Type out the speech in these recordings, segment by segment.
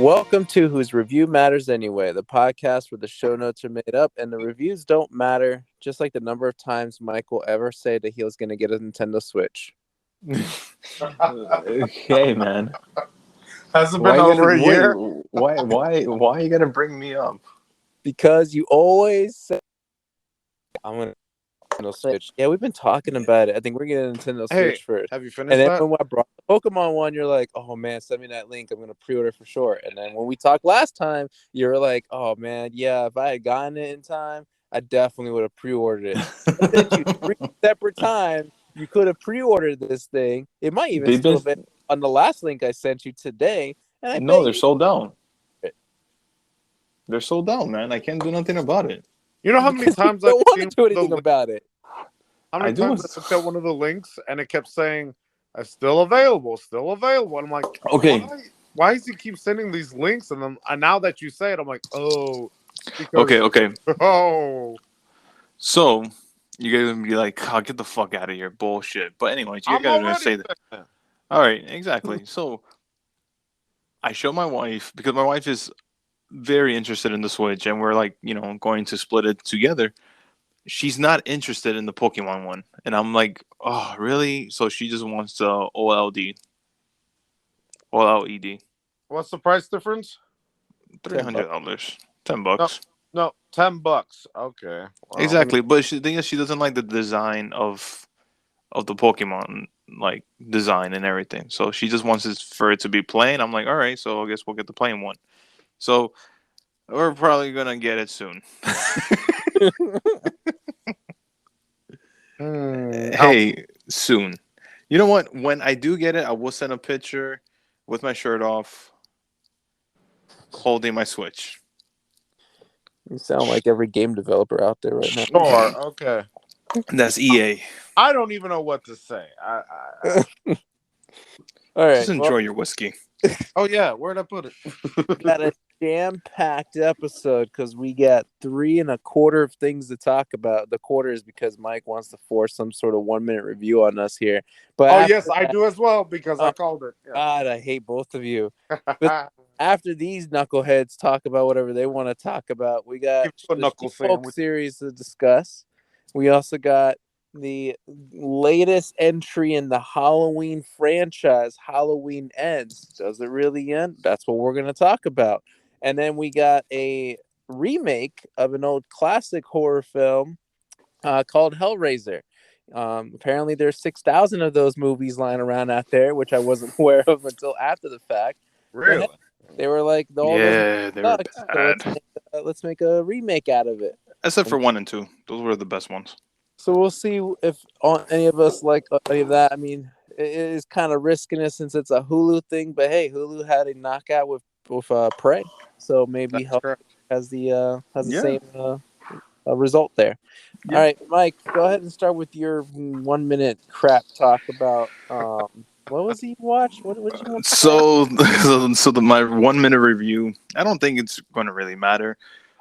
Welcome to Whose Review Matters Anyway, the podcast where the show notes are made up and the reviews don't matter, just like the number of times Mike will ever say that he was going to get a Nintendo Switch. Okay, man. Has it been over a year? Why you gotta bring me up? Because you always say, I'm going to Nintendo Switch. Yeah, we've been talking about it. I think we're getting a Nintendo Switch first. Have you finished And then that? when I brought the Pokemon one, you're like, oh man, send me that link. I'm going to pre-order for sure. And then when we talked last time, you were like, oh man, yeah, if I had gotten it in time, I definitely would have pre-ordered it. I sent you 3 separate times. You could have pre-ordered this thing. It might even still have been on the last link I sent you today. And No, they're sold out. They're sold out, man. I can't do nothing about it. You know how many times I don't want to do anything about it. How many times I looked at one of the links and it kept saying, still available, still available. And I'm like, okay, why does he keep sending these links? And then now that you say it, I'm like, oh. Okay. Oh. So you guys gonna be like, oh, get the fuck out of here, bullshit. But anyways, you guys are gonna say that. All right, exactly. So I show my wife because my wife is very interested in the Switch, and we're like, going to split it together. She's not interested in the Pokemon one, and I'm like, oh, really? So she just wants the OLED. What's the price difference? $300, $10. No, $10. Okay, well, exactly. But the thing is, she doesn't like the design of the Pokemon, like design and everything. So she just wants for it to be plain. I'm like, all right, so I guess we'll get the plain one. So we're probably gonna get it soon. Hey, soon. You know what? When I do get it, I will send a picture with my shirt off, holding my Switch. You sound like every game developer out there right now. Sure, okay. That's EA. I don't even know what to say. All right. Just enjoy your whiskey. Oh, yeah. Where'd I put it? Got a jam-packed episode because we got 3 1/4 of things to talk about. The quarter is because Mike wants to force some sort of 1-minute review on us here. But yes, I do as well because I called it. Yeah. God, I hate both of you. But after these knuckleheads talk about whatever they want to talk about, we got the She-Hulk series to discuss. We also got the latest entry in the Halloween franchise, Halloween Ends. Does it really end? That's what we're going to talk about. And then we got a remake of an old classic horror film called Hellraiser. Apparently there's 6,000 of those movies lying around out there, which I wasn't aware of until after the fact. Really? They were like, they were bad. So let's make a remake out of it. Except for 1 and 2. Those were the best ones. So we'll see if any of us like any of that. I mean, it is kind of risking it since it's a Hulu thing, but hey, Hulu had a knockout with Prey, so maybe has the same result there. Yep. All right, Mike, go ahead and start with your 1-minute crap talk about what was he watch? What did you watch? So my 1-minute review. I don't think it's going to really matter.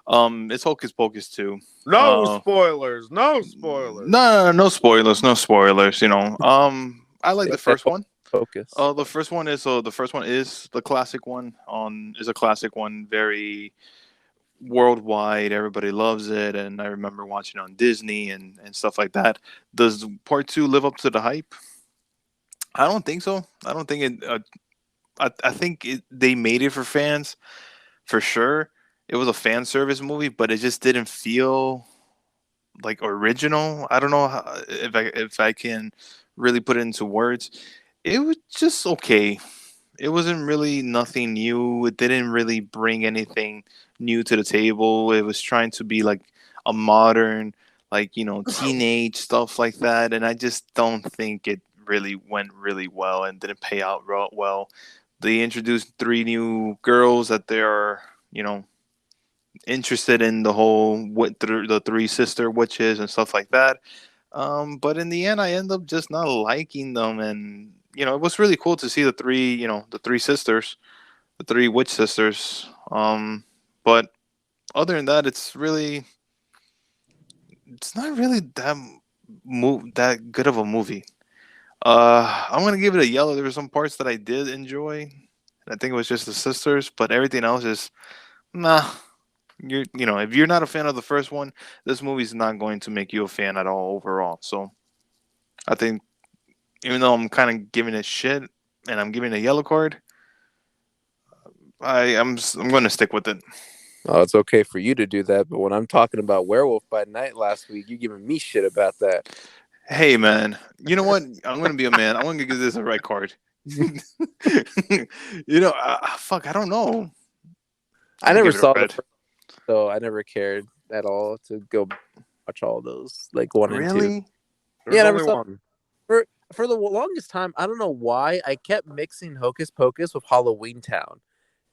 It's Hocus Pocus 2. No spoilers. No spoilers. No spoilers. No spoilers. I like the first one. Focus. The first one is the classic one. Is a classic one. Very worldwide. Everybody loves it, and I remember watching it on Disney and stuff like that. Does part 2 live up to the hype? I don't think so. I don't think it. I think they made it for fans, for sure. It was a fan service movie, but it just didn't feel like original. I don't know if I can really put it into words. It was just okay. It wasn't really nothing new. It didn't really bring anything new to the table. It was trying to be like a modern, teenage stuff like that. And I just don't think it really went really well and didn't pay out well. They introduced 3 new girls that they are, interested in the whole the 3 sister witches and stuff like that. But in the end, I end up just not liking them. And, it was really cool to see the 3, the 3 sisters, the 3 witch sisters. But other than that, it's not really that good of a movie. I'm going to give it a yellow. There were some parts that I did enjoy. I think it was just the sisters, but everything else is nah. If you're not a fan of the first one, this movie's not going to make you a fan at all overall. So I think even though I'm kind of giving it shit and I'm giving it a yellow card, I'm going to stick with it. Oh, it's okay for you to do that, but when I'm talking about Werewolf by Night last week, you giving me shit about that. Hey man, you know what? I'm going to be a man. I'm going to give this a red card. Fuck, I don't know. I never saw the first, so I never cared at all to go watch all those, like 1 and 2. Really? Yeah, I never saw one. For the longest time. I don't know why I kept mixing Hocus Pocus with Halloween Town.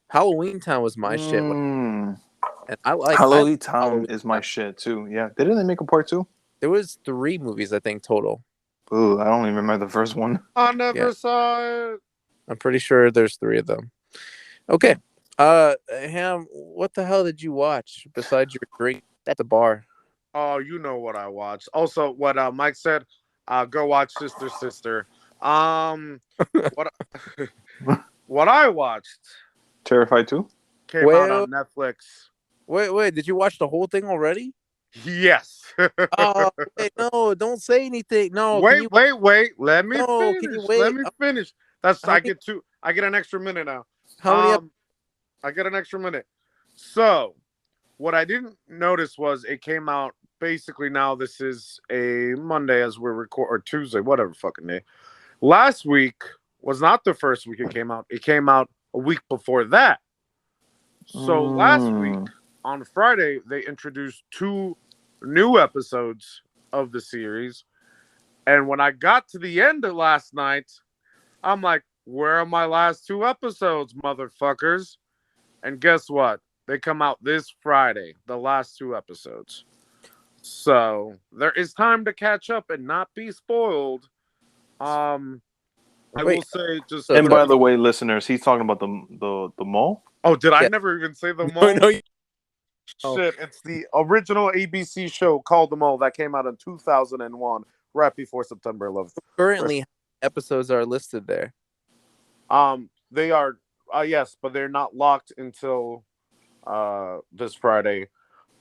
Halloween Town was my shit, and I like Halloween Town is my shit too. Yeah, didn't they make a part 2? There was 3 movies, I think, total. Ooh, I don't even remember the first one. I never saw it. I'm pretty sure there's 3 of them. Okay. Ham, what the hell did you watch besides your drink at the bar? Oh, you know what I watched. Also, what Mike said, go watch Sister Sister. What what I watched? Terrified 2? Came out on Netflix. Wait, did you watch the whole thing already? Yes. Oh, wait, no, don't say anything. No. Wait. Let me finish. Can you wait? Let me finish. I get an extra minute now. How many I get an extra minute. So, what I didn't notice was it came out basically now. This is a Monday as we're recording, or Tuesday, whatever fucking day. Last week was not the first week it came out. It came out a week before that. So last week on Friday, they introduced 2 new episodes of the series. And when I got to the end of last night, I'm like, where are my last 2 episodes, motherfuckers? And guess what? They come out this Friday, the last 2 episodes. So there is time to catch up and not be spoiled. I will say just. And by the way, listeners, he's talking about the mole. Oh, did I never even say the mole? No. Shit, it's the original ABC show called The Mole that came out in 2001, right before September 11th. Currently, episodes are listed there. They are, yes, but they're not locked until this Friday.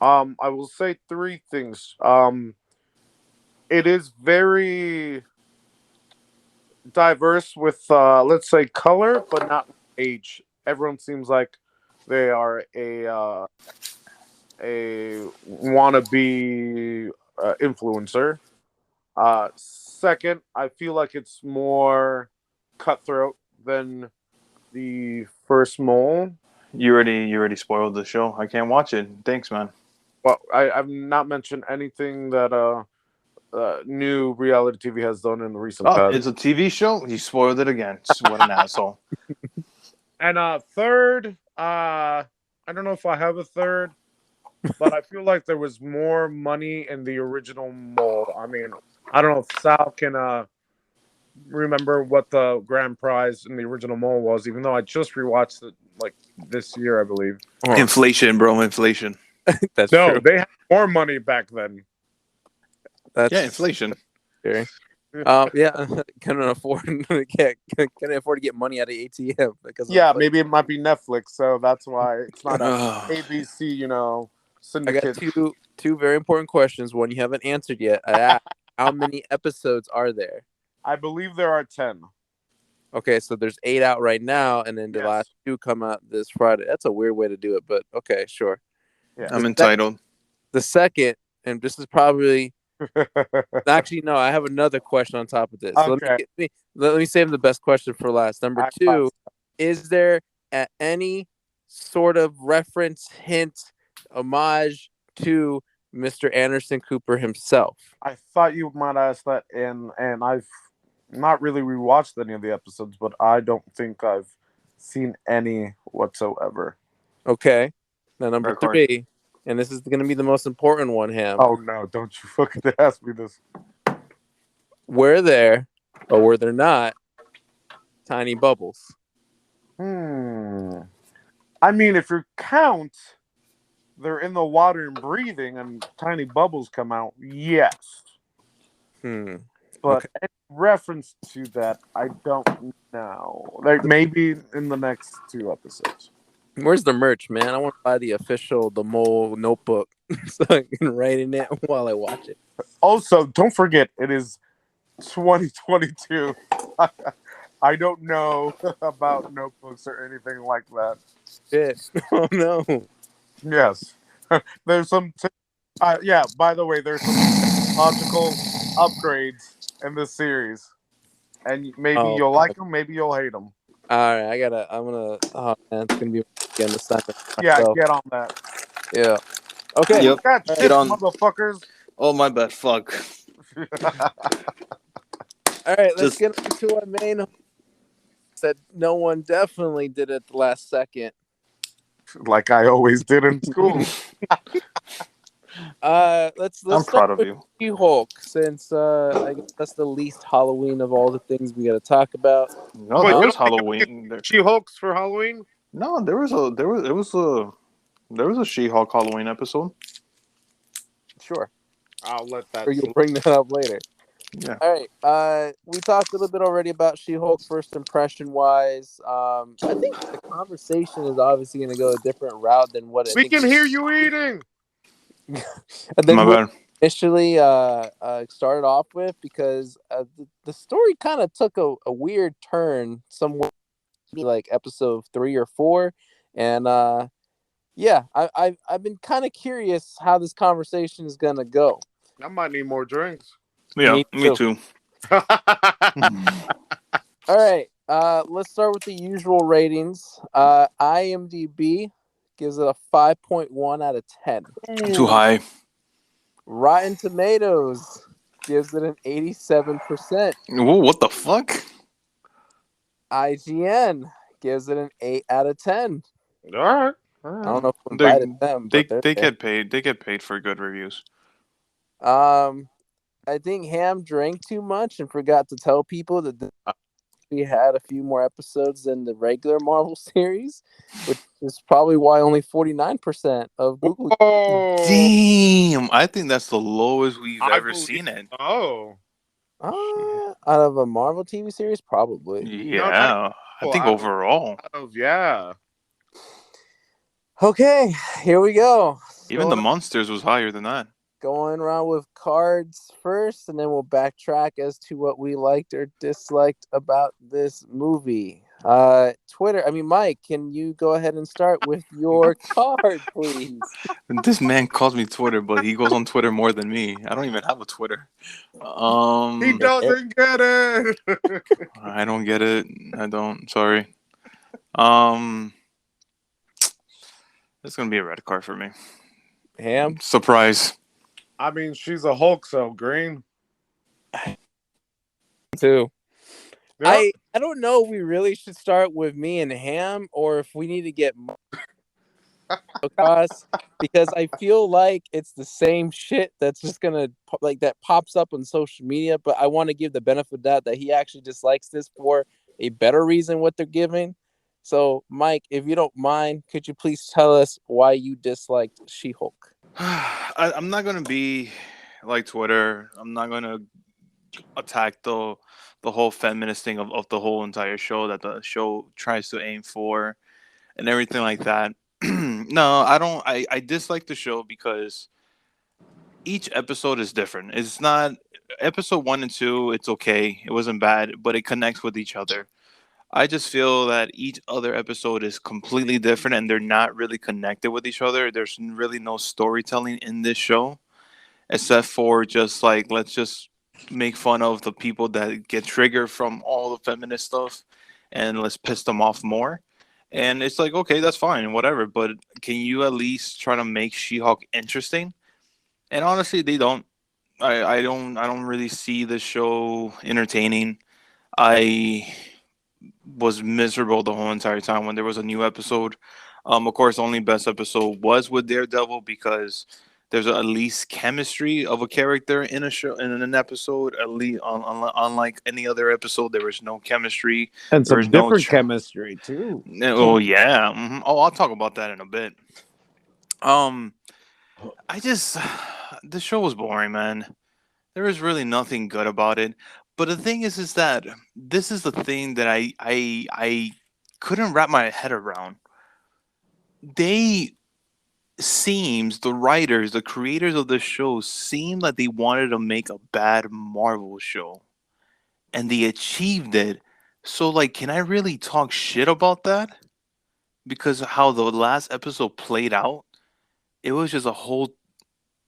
I will say 3 things. It is very diverse with, let's say, color, but not age. Everyone seems like they are a wannabe influencer. Second, I feel like it's more cutthroat than the first Mole. You already spoiled the show. I can't watch it. Thanks, man. Well, I've not mentioned anything that new reality TV has done in the recent past. It's a TV show? You spoiled it again. What an asshole. And third, I don't know if I have a third, but I feel like there was more money in the original Mole. I mean, I don't know if Sal can remember what the grand prize in the original Mole was, even though I just rewatched it like this year, I believe. Inflation, bro. Inflation. That's no, true. they had more money back then. Inflation. Scary. Can afford to get money out of ATM because maybe it might be Netflix, so that's why it's not ABC, syndicate. I got two very important questions. One you haven't answered yet. I asked, how many episodes are there? I believe there are 10. Okay, so there's 8 out right now, and then the last 2 come out this Friday. That's a weird way to do it, but okay, sure. Yeah. I'm entitled. The second, and this is probably actually no, I have another question on top of this. Okay. So let me save the best question for last. Number 2, is there any sort of reference, hint, homage to Mr. Anderson Cooper himself? I thought you might ask that, and I've not really rewatched any of the episodes, but I don't think I've seen any whatsoever. Okay. Now number 3, and this is going to be the most important one, Ham. Oh no, don't you fucking ask me this. Were there, or were there not, tiny bubbles? I mean, if you count, they're in the water and breathing, and tiny bubbles come out. Yes. But any reference to that, I don't know. Like maybe in the next 2 episodes. Where's the merch, man? I want to buy the mole notebook so I can write in it while I watch it. Also, don't forget, it is 2022. I don't know about notebooks or anything like that. Shit. Oh no. Yes. There's some yeah, by the way, there's some technological upgrades in this series. And maybe you'll like them, maybe you'll hate them. All right, oh man, it's gonna be again assignment. Yeah, get on that. Yeah. Okay. Yep. Get on, motherfuckers. Oh my bad. Fuck. All right, let's get into our main. That no one definitely did it the last second. Like I always did in school. Let's I'm proud of you. She-Hulk, since I guess that's the least Halloween of all the things we got to talk about. No, there was Halloween. She-Hulks for Halloween? No, there was a She-Hulk Halloween episode. Sure, I'll let that. Or you'll bring that up later. Yeah. All right. We talked a little bit already about She-Hulk first impression wise. I think the conversation is obviously going to go a different route than what we can hear you eating. And then we initially started off with, because the story kind of took a weird turn somewhere like episode 3 or 4, and yeah, I've been kind of curious how this conversation is gonna go. I might need more drinks. Yeah, me too. All right, let's start with the usual ratings. IMDb gives it a 5.1 out of 10. Too high. Rotten Tomatoes gives it an 87%. Whoa, what the fuck? IGN gives it an 8 out of 10. All right. I don't know if we invited them. They get paid. They get paid for good reviews. I think Ham drank too much and forgot to tell people that we had a few more episodes than the regular Marvel series, which is probably why only 49% of Google. Damn, I think that's the lowest we've ever seen it. Oh. Out of a Marvel TV series, probably. Yeah, I think overall. Yeah. Okay, here we go. Even the Monsters was higher than that. Going around with cards first, and then we'll backtrack as to what we liked or disliked about this movie. Mike, can you go ahead and start with your card, please? This man calls me Twitter, but he goes on Twitter more than me. I don't even have a Twitter. He doesn't get it. I don't get it. I don't. Sorry. It's gonna be a red card for me. Ham? Surprise. I mean, she's a Hulk, so green. Too. Yep. I don't know if we really should start with me and Ham, or if we need to get across, because I feel like it's the same shit that's just gonna that pops up on social media, but I want to give the benefit of that he actually dislikes this for a better reason what they're giving. So Mike, if you don't mind, could you please tell us why you disliked She-Hulk? I'm not gonna be like Twitter. I'm not gonna attack the whole feminist thing of the whole entire show that the show tries to aim for and everything like that. No, I don't. I dislike the show because each episode is different. It's not episode 1 and 2. It's okay. It wasn't bad, but it connects with each other. I just feel that each other episode is completely different and they're not really connected with each other. There's really no storytelling in this show, except for just like, let's just make fun of the people that get triggered from all the feminist stuff and let's piss them off more. And it's like, okay, that's fine, whatever. But can you at least try to make She-Hulk interesting? And honestly, they don't. I don't really see the show entertaining. I was miserable the whole entire time when there was a new episode. Of course, the only best episode was with Daredevil because there's at least chemistry of a character in a show in an episode. At least, unlike any other episode, there was no chemistry and some different chemistry too. Oh yeah. Mm-hmm. Oh, I'll talk about that in a bit. The show was boring, man. There is really nothing good about it. But the thing is that this is the thing that I couldn't wrap my head around. They seems the writers, the creators of the show seem like they wanted to make a bad Marvel show, and they achieved it. So like, can I really talk shit about that? Because how the last episode played out, it was just a whole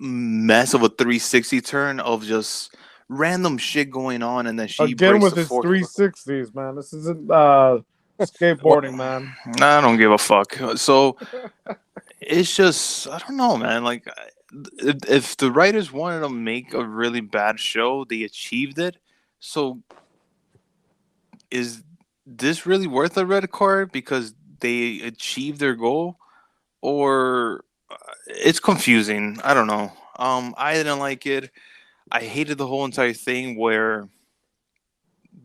mess of a 360 turn of just random shit going on, and then she Again breaks with the his fourth. 360s, man. This isn't skateboarding, man. I don't give a fuck. So it's just I don't know, man. Like if the writers wanted to make a really bad show, they achieved it. So is this really worth a red card because they achieved their goal, or it's confusing? I don't know. I didn't like it. I hated the whole entire thing where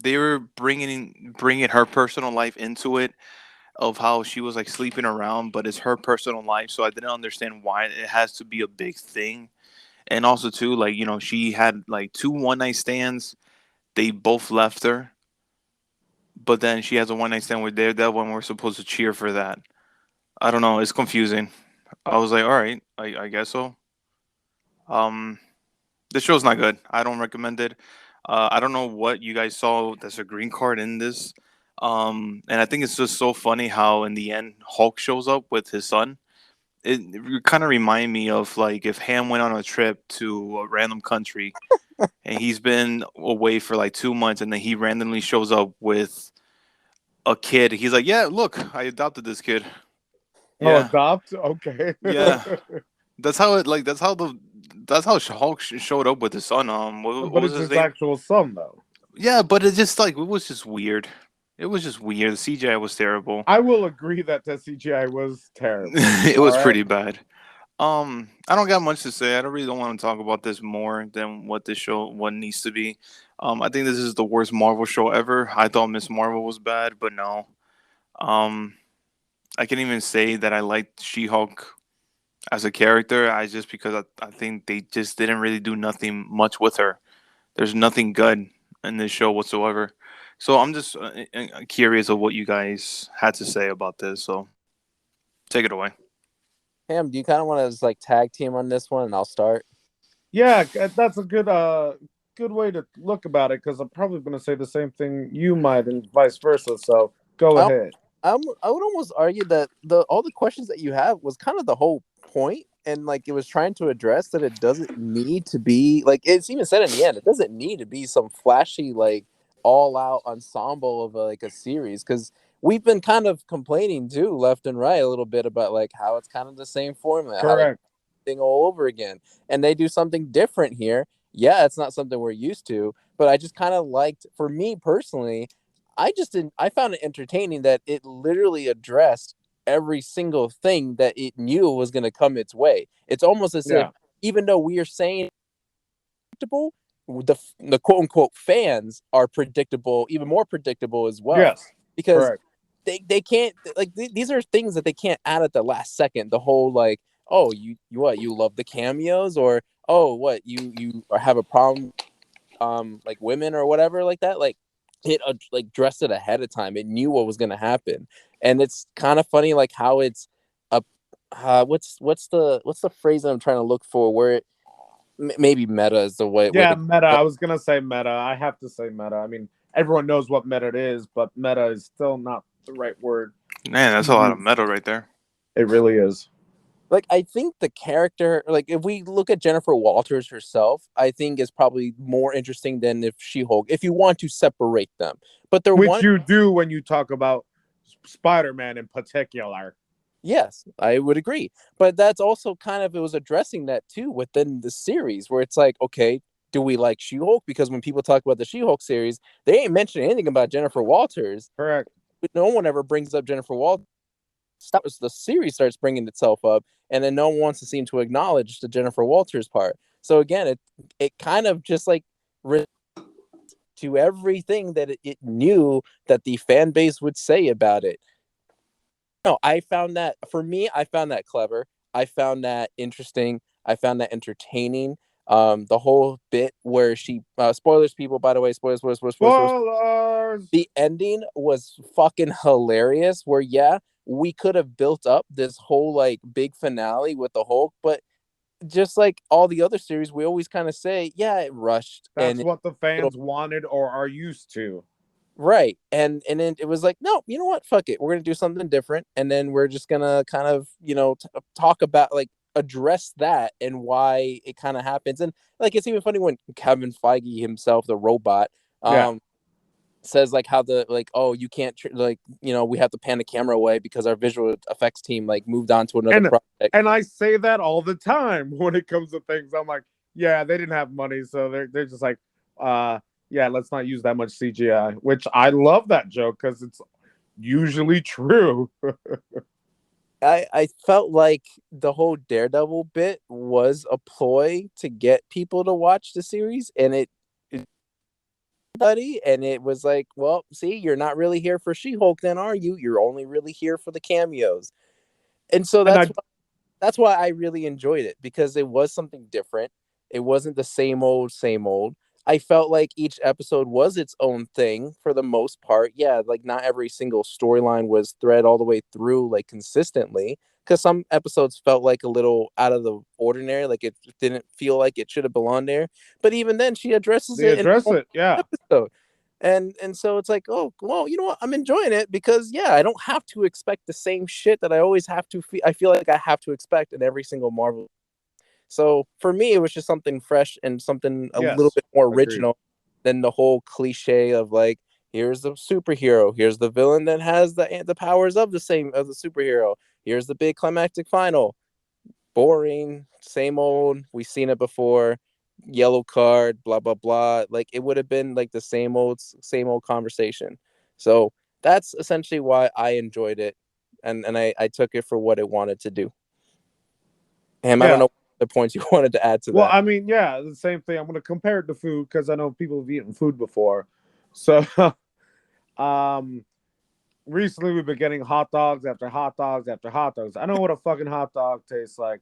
they were bringing her personal life into it, of how she was like sleeping around, but it's her personal life. So I didn't understand why it has to be a big thing. And also too, like, she had like two one night stands. They both left her, but then she has a one night stand with Daredevil, and we're supposed to cheer for that. I don't know. It's confusing. I was like, all right, I guess so. Um, this show's not good. I don't recommend it. I don't know what you guys saw. There's a green card in this. And I think it's just so funny how in the end Hulk shows up with his son. It kind of remind me of like if Ham went on a trip to a random country and he's been away for like 2 months, and then he randomly shows up with a kid. He's like, "Yeah, look, I adopted this kid." Oh, Yeah, adopt? Okay. yeah. That's how it like. That's how Hulk showed up with his son. What But was it's his his name? actual son, though. Yeah, but it just like it was just weird. It was just weird. The CGI was terrible. I will agree that the CGI was terrible. It All was right. pretty bad. I don't got much to say. I don't want to talk about this more than what this show what needs to be. I think this is the worst Marvel show ever. I thought Miss Marvel was bad, but no. Um, I can even say that I liked She-Hulk as a character. I just because I think they just didn't really do nothing much with her. There's nothing good in this show whatsoever. So I'm just curious of what you guys had to say about this. So take it away. Ham, do you kind of want to just like tag team on this one, and I'll start? Yeah, that's a good way to look about it because I'm probably going to say the same thing you might and vice versa. So go I, ahead. I would almost argue that all the questions that you have was kind of the whole point, and like it was trying to address that it doesn't need to be like it's even said in the end. It doesn't need to be some flashy like all out ensemble of like a series because we've been kind of complaining too left and right a little bit about like how it's kind of the same formula, how it's Correct. thing all over again, and they do something different here. Yeah, it's not something we're used to, but I just kind of liked, for me personally, I just didn't. I found it entertaining that it literally addressed every single thing that it knew was going to come its way. It's almost as if, Yeah. even though we are saying predictable, the quote unquote fans are predictable, even more predictable as well, Yes. because Correct. they can't like these are things that they can't add at the last second. The whole like, oh, you what, you love the cameos, or oh, what, you have a problem like women or whatever like that. Like it like dressed it ahead of time. It knew what was going to happen. And it's kind of funny like how it's a what's the phrase that I'm trying to look for, where it maybe meta is the way Yeah, to meta. I was going to say meta. I have to say meta. I mean, everyone knows what meta is, but meta is still not the right word Man, to that's a lot of use. metal right there. It really is. like, I think the character, like if we look at Jennifer Walters herself, I think is probably more interesting than if She-Hulk, if you want to separate them. But they're Which one. you do when you talk about Spider-Man in particular. Yes, I would agree. But that's also kind of, it was addressing that too within the series, where it's like, okay, do we like She-Hulk? Because when people talk about the She-Hulk series, they ain't mentioning anything about Jennifer Walters. Correct. But no one ever brings up Jennifer Walters. The series starts bringing itself up, and then no one wants to seem to acknowledge the Jennifer Walters part. So again, it kind of just like to everything that it knew that the fan base would say about it. No, I found that, for me, I found that clever. I found that interesting. I found that entertaining. The whole bit where she spoilers, people, by the way, spoilers. Spoilers. The ending was fucking hilarious. Where we could have built up this whole like big finale with the Hulk, but just like all the other series, we always kind of say, yeah, it rushed. That's and what the fans wanted or are used to. Right. And then it was like, no, you know what? Fuck it. We're gonna do something different. And then we're just gonna kind of, talk about like address that and why it kind of happens. And like it's even funny when Kevin Feige himself, the robot, says like how the like, oh, you can't we have to pan the camera away because our visual effects team like moved on to another project. And I say that all the time when it comes to things. I'm like, yeah, they didn't have money, so they're just like, yeah, let's not use that much CGI, which I love that joke because it's usually true. I felt like the whole Daredevil bit was a ploy to get people to watch the series, and it was like, well, see, you're not really here for She-Hulk, then, are you? You're only really here for the cameos, and so that's why I really enjoyed it, because it was something different. It wasn't the same old, same old. I felt like each episode was its own thing for the most part. Yeah, like not every single storyline was thread all the way through like consistently, because some episodes felt like a little out of the ordinary, like it didn't feel like it should have belonged there. But even then, she addresses they it address it, yeah. Episode. And so it's like, oh, well, you know what? I'm enjoying it because, yeah, I don't have to expect the same shit that I always have to I feel like I have to expect in every single Marvel. So for me, it was just something fresh and something a little bit more original than the whole cliche of like, here's the superhero, here's the villain that has the powers of the superhero, here's the big climactic final. Boring, same old. We've seen it before. Yellow card, blah blah blah. Like it would have been like the same old conversation. So that's essentially why I enjoyed it, and I took it for what it wanted to do. I don't know the points you wanted to add to that. Well, I mean, yeah, the same thing. I'm going to compare it to food because I know people have eaten food before. So, recently we've been getting hot dogs after hot dogs after hot dogs. I know what a fucking hot dog tastes like.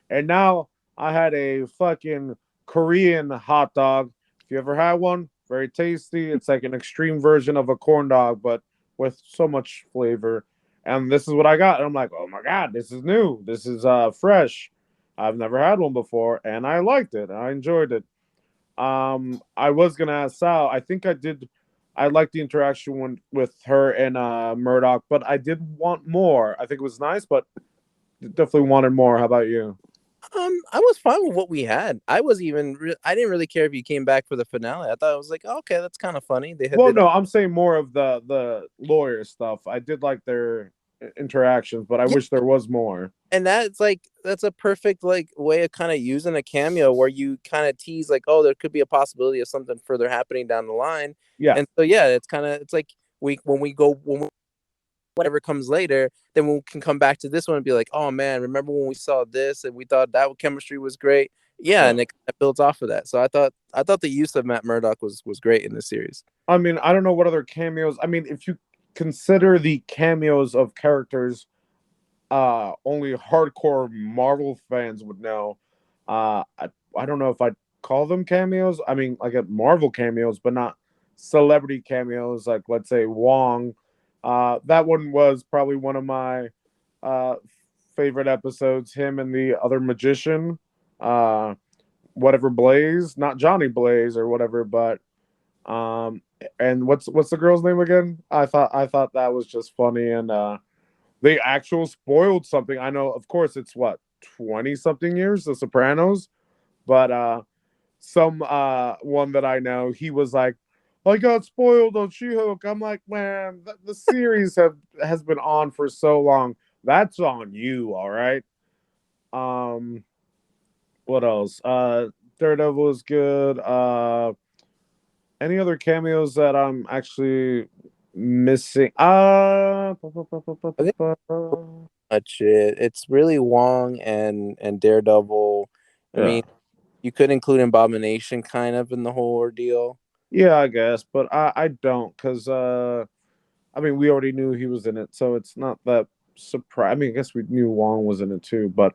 And now I had a fucking Korean hot dog. If you ever had one, very tasty. It's like an extreme version of a corn dog, but with so much flavor. And this is what I got. And I'm like, oh my God, this is new. This is fresh. I've never had one before, and I liked it. I enjoyed it. I was gonna ask Sal. I think I did. I liked the interaction with her and Murdoch, but I did want more. I think it was nice, but definitely wanted more. How about you? I was fine with what we had. I didn't really care if you came back for the finale. I thought it was like, oh, okay, that's kind of funny. I'm saying more of the lawyer stuff. I did like their interactions, but I wish there was more. And that's a perfect like way of kind of using a cameo where you kind of tease like, oh, there could be a possibility of something further happening down the line. Yeah. And so yeah, it's like when whatever comes later, then we can come back to this one and be like, oh man, remember when we saw this and we thought that chemistry was great? Yeah, and it builds off of that. So I thought the use of Matt Murdock was great in this series. I mean, I don't know what other cameos. I mean, if you consider the cameos of characters only hardcore Marvel fans would know. I don't know if I'd call them cameos. I mean, like Marvel cameos, but not celebrity cameos. Like let's say Wong. That one was probably one of my favorite episodes. Him and the other magician, whatever Blaze, not Johnny Blaze or whatever, but and what's the girl's name again? I thought that was just funny, and they actually spoiled something. I know, of course, it's what 20 something years, The Sopranos, but some one that I know, he was like, I got spoiled on She-Hulk. I'm like, man, the series has been on for so long. That's on you, all right. What else? Daredevil is good. Any other cameos that I'm actually missing? Much it's really Wong and Daredevil. I mean, you could include Abomination kind of in the whole ordeal. Yeah, I guess, but I don't, because I mean, we already knew he was in it, so it's not that surprise. I mean, I guess we knew Wong was in it too, but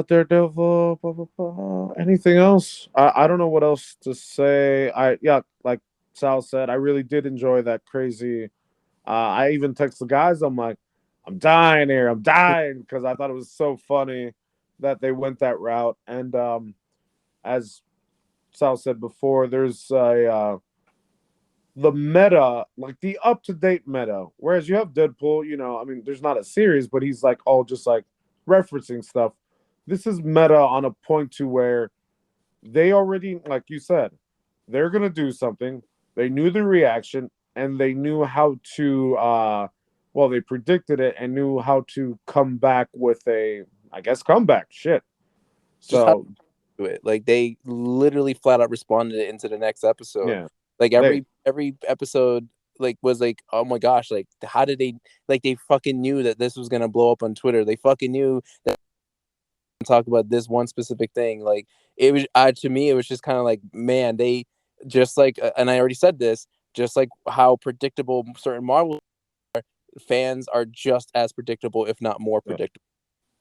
Daredevil. Blah, blah, blah. Anything else? I don't know what else to say. Like Sal said, I really did enjoy that crazy. I even text the guys. I'm like, I'm dying here. I'm dying because I thought it was so funny that they went that route. And as Sal said before, there's the meta, like the up to date meta. Whereas you have Deadpool, I mean, there's not a series, but he's like all just like referencing stuff. This is meta on a point to where they already, like you said, they're gonna do something. They knew the reaction and they knew how to well, they predicted it and knew how to come back with a, I guess, comeback. Shit. Just how So to do it. Like they literally flat out responded into the next episode. yeah, Like they every episode like was like, oh my gosh, like how did they fucking knew that this was gonna blow up on Twitter. They fucking knew that talk about this one specific thing. Like it was to me, it was just kind of like, man, they just like, and I already said this, just like how predictable certain Marvel fans are, just as predictable, if not more predictable.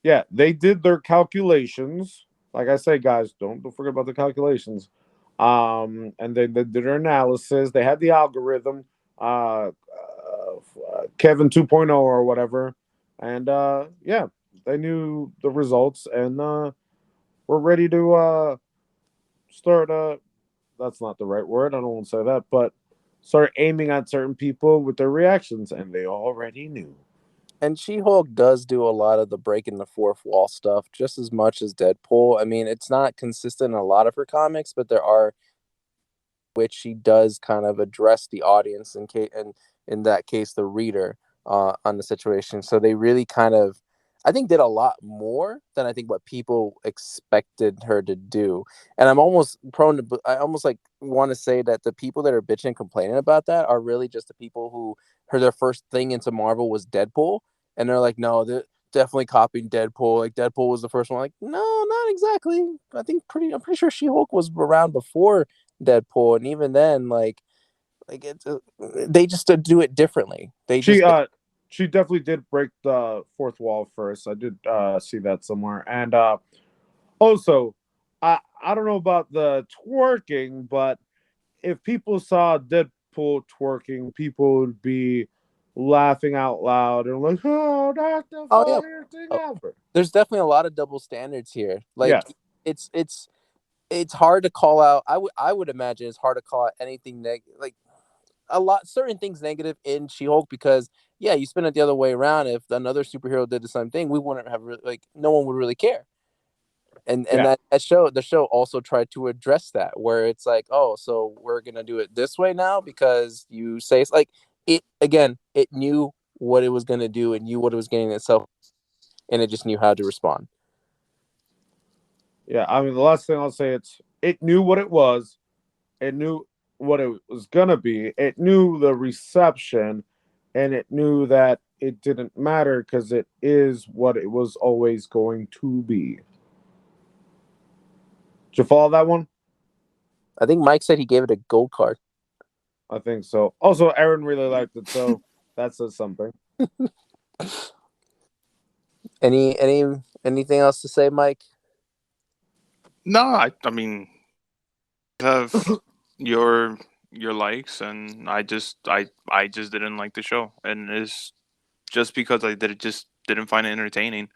yeah, they did their calculations. Like I say, guys, don't forget about the calculations. And they did their analysis. They had the algorithm, Kevin 2.0 or whatever, and yeah, they knew the results, and we're ready to start. That's not the right word. I don't want to say that, but start aiming at certain people with their reactions, and they already knew. And She-Hulk does do a lot of the breaking the fourth wall stuff just as much as Deadpool. I mean, it's not consistent in a lot of her comics, but there are which she does kind of address the audience and in that case the reader on the situation. So they really kind of, I think, did a lot more than I think what people expected her to do. And I'm almost prone to, I almost like want to say that the people that are bitching and complaining about that are really just the people who heard their first thing into Marvel was Deadpool, and they're like, no, they're definitely copying Deadpool. Like Deadpool was the first one. Like, no, not exactly. I'm pretty sure She-Hulk was around before Deadpool, and even then, like it's they just do it differently. They She just she definitely did break the fourth wall first. I did see that somewhere. And also, I don't know about the twerking, but if people saw Deadpool twerking, people would be laughing out loud and like, "Oh, that's the oh yeah, funniest thing ever." there's definitely a lot of double standards here. Like Yes. it's it's hard to call out. I would imagine it's hard to call out anything like a lot certain things negative in She-Hulk, because yeah, you spin it the other way around. If another superhero did the same thing, we wouldn't have like no one would really care. And Yeah. the show also tried to address that, where it's like, oh, so we're gonna do it this way now because you say it's like it again. It knew what it was gonna do and knew what it was getting itself, and it just knew how to respond. Yeah. I mean, the last thing I'll say, it knew what it was. It knew what it was gonna be. It knew the reception, and it knew that it didn't matter because it is what it was always going to be. Did you follow that one? I think Mike said he gave it a gold card. I think so. Also, Aaron really liked it, so that says something. Anything else to say, Mike? No, I mean, have your likes, and I just didn't like the show, and it's just because I did it just didn't find it entertaining.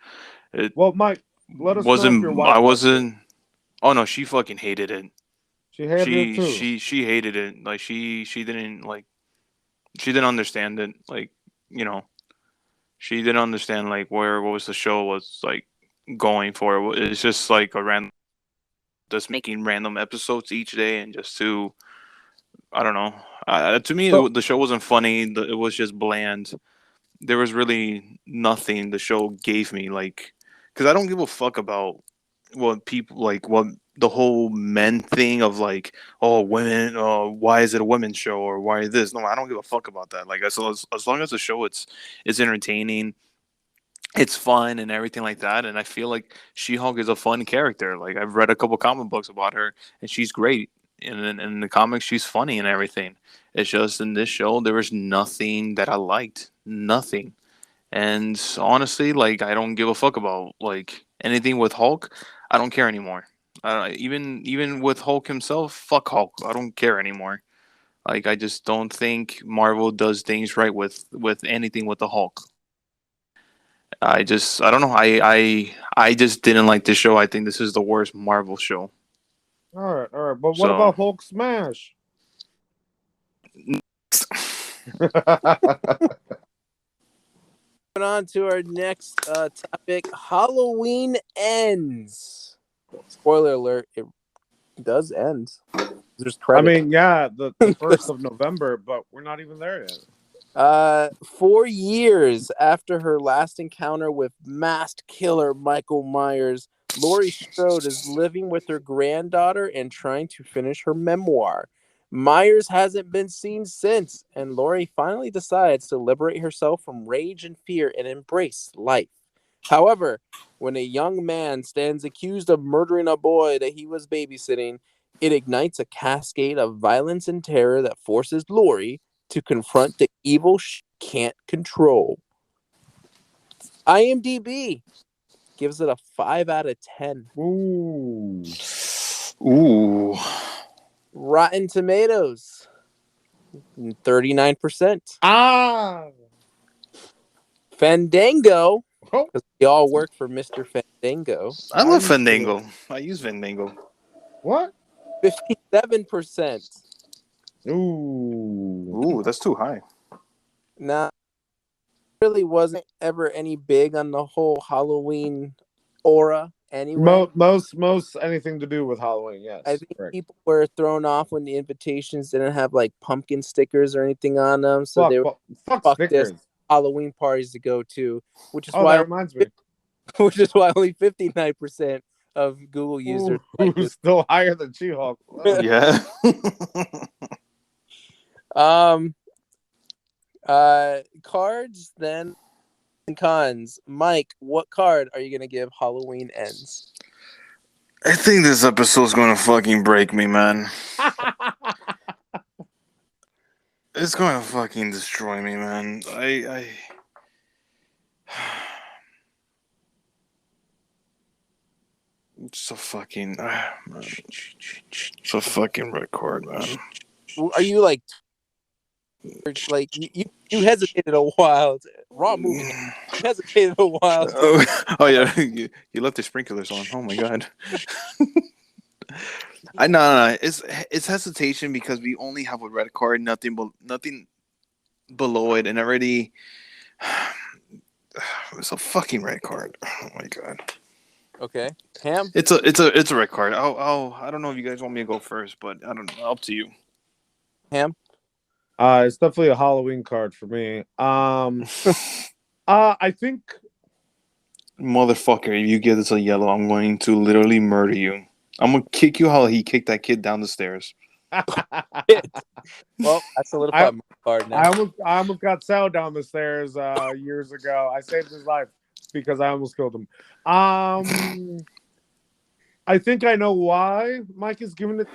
It Well, Mike, let us know if your wasn't. I wife liked it. wasn't. Oh no, she fucking hated it. She hated it too. She hated it. Like she didn't like she didn't understand it. Like you know she didn't understand like where what was the show was like going for. It's just like a random just making random episodes each day and just to I don't know. To me, So the show wasn't funny. It was just bland. There was really nothing the show gave me, like, because I don't give a fuck about what people like, what the whole men thing of like, oh, women, why is it a women's show or why is this? No, I don't give a fuck about that. Like, as long as the show it's entertaining, it's fun and everything like that. And I feel like She-Hulk is a fun character. Like I've read a couple comic books about her, and she's great. And in the comics, she's funny and everything. It's just in this show, there was nothing that I liked, nothing. And honestly, like I don't give a fuck about like Anything with Hulk, I don't care anymore. Even with Hulk himself, fuck Hulk. I don't care anymore. Like I just don't think Marvel does things right with anything with the Hulk. I don't know. I just didn't like this show. I think this is the worst Marvel show. All right. But what So about Hulk Smash? On to our next topic. Halloween ends. Spoiler alert, it does end. There's credits. I mean, yeah, the 1st of November, but we're not even there yet. 4 years after her last encounter with masked killer Michael Myers, Laurie Strode is living with her granddaughter and trying to finish her memoir. Myers hasn't been seen since, and Laurie finally decides to liberate herself from rage and fear and embrace life. However, when a young man stands accused of murdering a boy that he was babysitting, it ignites a cascade of violence and terror that forces Laurie to confront the evil she can't control. IMDb gives it a 5 out of 10. Ooh. Rotten Tomatoes, 39%. Fandango, because we all work for Mr. Fandango. I love Fandango. I use Fandango. What? 57%. Ooh, that's too high. Now, really wasn't ever any big on the whole Halloween aura anyway. Most anything to do with Halloween, yes. I think people were thrown off when the invitations didn't have like pumpkin stickers or anything on them, so they were fuck this Halloween parties to go to, which is why that reminds me. Which is why only 59% of Google users who's still higher than She-Hulk. Yeah. Cards then and cons. Mike, what card are you gonna give Halloween Ends? I think this episode's gonna fucking break me, man. It's gonna fucking destroy me, man. It's a fucking it's a fucking red card, man. Are you like you hesitated a while? Raw movie. You hesitated a while. Oh yeah, you left the sprinklers on. Oh my god. No. It's hesitation because we only have a red card, nothing below it, and already it's a fucking red card. Oh my god. Okay, Ham. It's a red card. I don't know if you guys want me to go first, but I don't know. Up to you. Ham. It's definitely a Halloween card for me. I think, motherfucker, if you give this a yellow, I'm going to literally murder you. I'm gonna kick you how he kicked that kid down the stairs. Well, that's a little my card now. I almost got Sal down the stairs years ago. I saved his life because I almost killed him. I think I know why Mike is giving it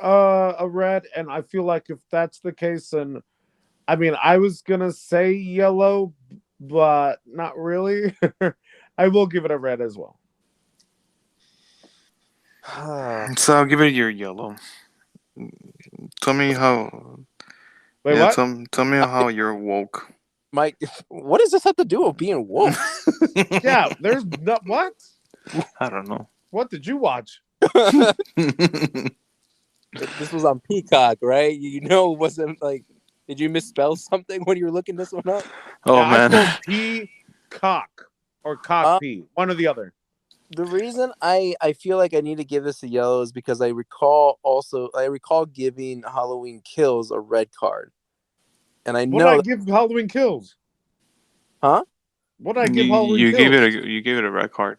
a red, and I feel like if that's the case, and I mean, I was gonna say yellow, but not really. I will give it a red as well. So I'll give it your yellow. Tell me how. Wait, what? Tell me how you're woke. Mike, what does this have to do with being woke? Yeah, there's not what? I don't know. What did you watch? This was on Peacock, right? You know, it wasn't like, did you misspell something when you were looking this one up? Oh yeah, man, Peacock or cock P, one or the other. The reason I feel like I need to give this a yellow is because I recall giving Halloween Kills a red card, and I know what I give Halloween Kills, huh? What I give Halloween Kills? You gave it a red card.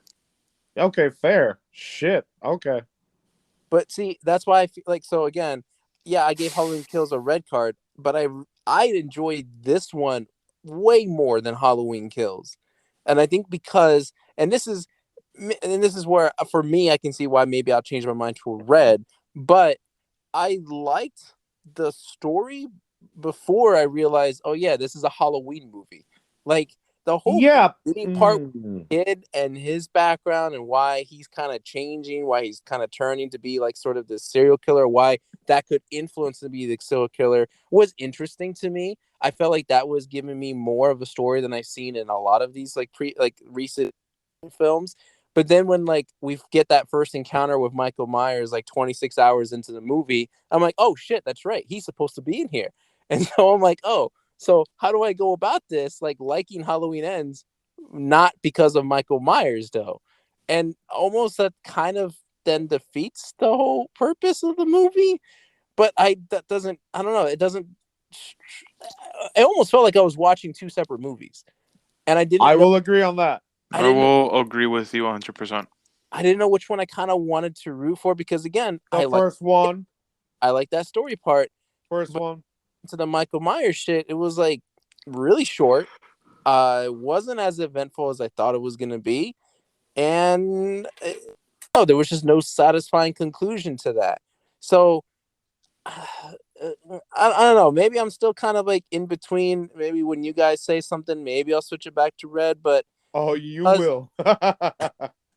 Okay, fair. Shit. Okay. But see, that's why I feel like, so again, yeah, I gave Halloween Kills a red card, but I enjoyed this one way more than Halloween Kills, and I think because, and this is where for me I can see why maybe I'll change my mind to a red, but I liked the story before I realized, oh yeah, this is a Halloween movie. Like the whole Yeah. part kid and his background and why he's kind of changing, why he's kind of turning to be like sort of the serial killer, why that could influence to be the serial killer was interesting to me. I felt like that was giving me more of a story than I've seen in a lot of these like recent films. But then when like we get that first encounter with Michael Myers like 26 hours into the movie, I'm like, oh shit, that's right, he's supposed to be in here. And so I'm like, oh, so how do I go about this? Like liking Halloween Ends, not because of Michael Myers though, and almost that kind of then defeats the whole purpose of the movie. But that doesn't, I don't know, it doesn't. It almost felt like I was watching two separate movies, and I will agree on that. I will agree with you 100%. I didn't know which one I kind of wanted to root for because again, I like that story part. First one. To the Michael Myers shit, it was like really short. It wasn't as eventful as I thought it was gonna be, and there was just no satisfying conclusion to that. So I don't know. Maybe I'm still kind of like in between. Maybe when you guys say something, maybe I'll switch it back to red. But you will.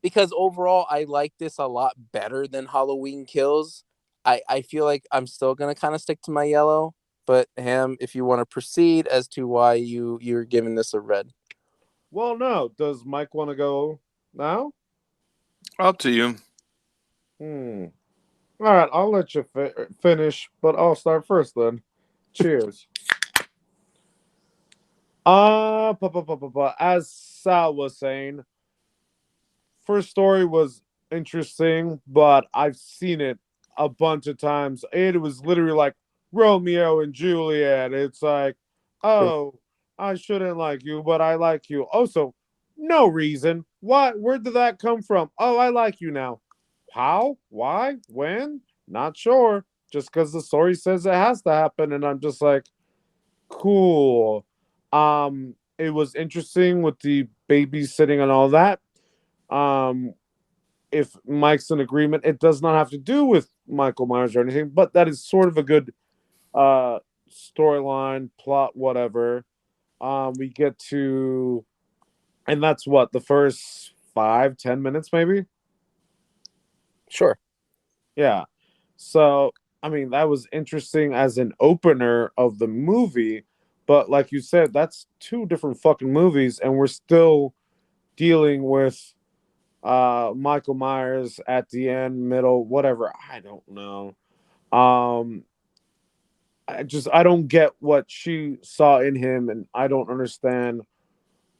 Because overall, I like this a lot better than Halloween Kills. I feel like I'm still gonna kind of stick to my yellow. But Ham, if you want to proceed as to why you're giving this a red. Well, no. Does Mike want to go now? Up to you. All right, I'll let you finish, but I'll start first then. Cheers. As Sal was saying, first story was interesting, but I've seen it a bunch of times. It was literally like Romeo and Juliet. It's like, oh, I shouldn't like you, but I like you. Also, no reason. What? Where did that come from? Oh, I like you now. How? Why? When? Not sure. Just because the story says it has to happen, and I'm just like, cool. It was interesting with the babysitting and all that. If Mike's in agreement, it does not have to do with Michael Myers or anything, but that is sort of a good storyline, plot, whatever. We get to, and that's what, the first 5-10 minutes, maybe? Sure. Yeah. So, I mean, that was interesting as an opener of the movie, but like you said, that's two different fucking movies, and we're still dealing with Michael Myers at the end, middle, whatever. I don't know. I don't get what she saw in him, and I don't understand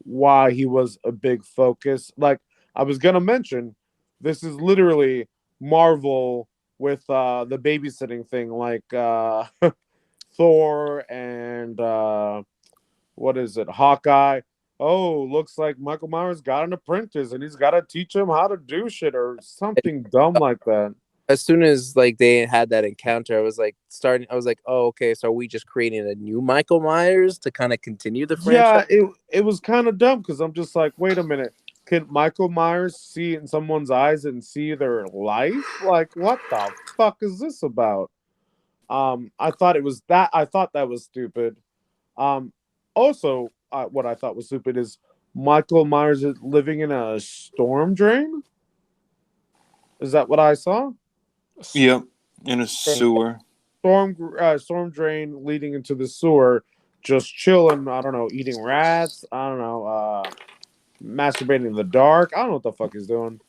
why he was a big focus. Like I was gonna mention, this is literally Marvel with the babysitting thing, like Thor and what is it, Hawkeye. Oh, looks like Michael Myers got an apprentice and he's got to teach him how to do shit or something dumb like that. As soon as like they had that encounter, I was like, oh, okay, so are we just creating a new Michael Myers to kind of continue the franchise? Yeah, it was kind of dumb because I'm just like, wait a minute, can Michael Myers see in someone's eyes and see their life? Like, what the fuck is this about? I thought that was stupid. Also, what I thought was stupid is Michael Myers is living in a storm drain. Is that what I saw? Yep, in a sewer. Storm drain leading into the sewer, just chilling. I don't know, eating rats. I don't know, masturbating in the dark. I don't know what the fuck he's doing.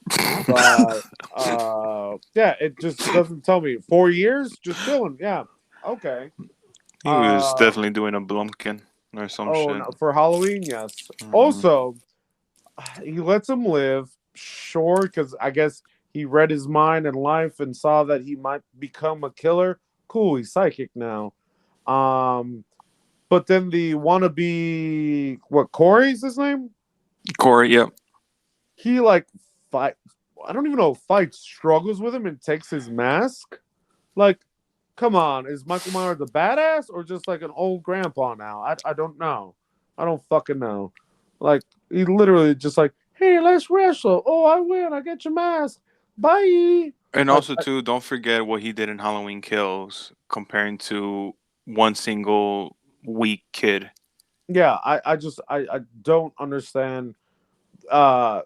But yeah, it just doesn't tell me. 4 years, just chilling. Yeah, okay. He was definitely doing a Blumpkin or some shit. No, for Halloween, yes. Also, he lets him live, sure, because I guess he read his mind and life and saw that he might become a killer. Cool, he's psychic now. But then the wannabe, what, Corey's his name? Corey, yep. He like fight. I don't even know. Fight struggles with him and takes his mask. Like, come on, is Michael Myers a badass or just like an old grandpa now? I don't know. I don't fucking know. Like, he literally just like, hey, let's wrestle. Oh, I win. I get your mask. Bye. And also, too, don't forget what he did in Halloween Kills comparing to one single weak kid. Yeah, I don't understand uh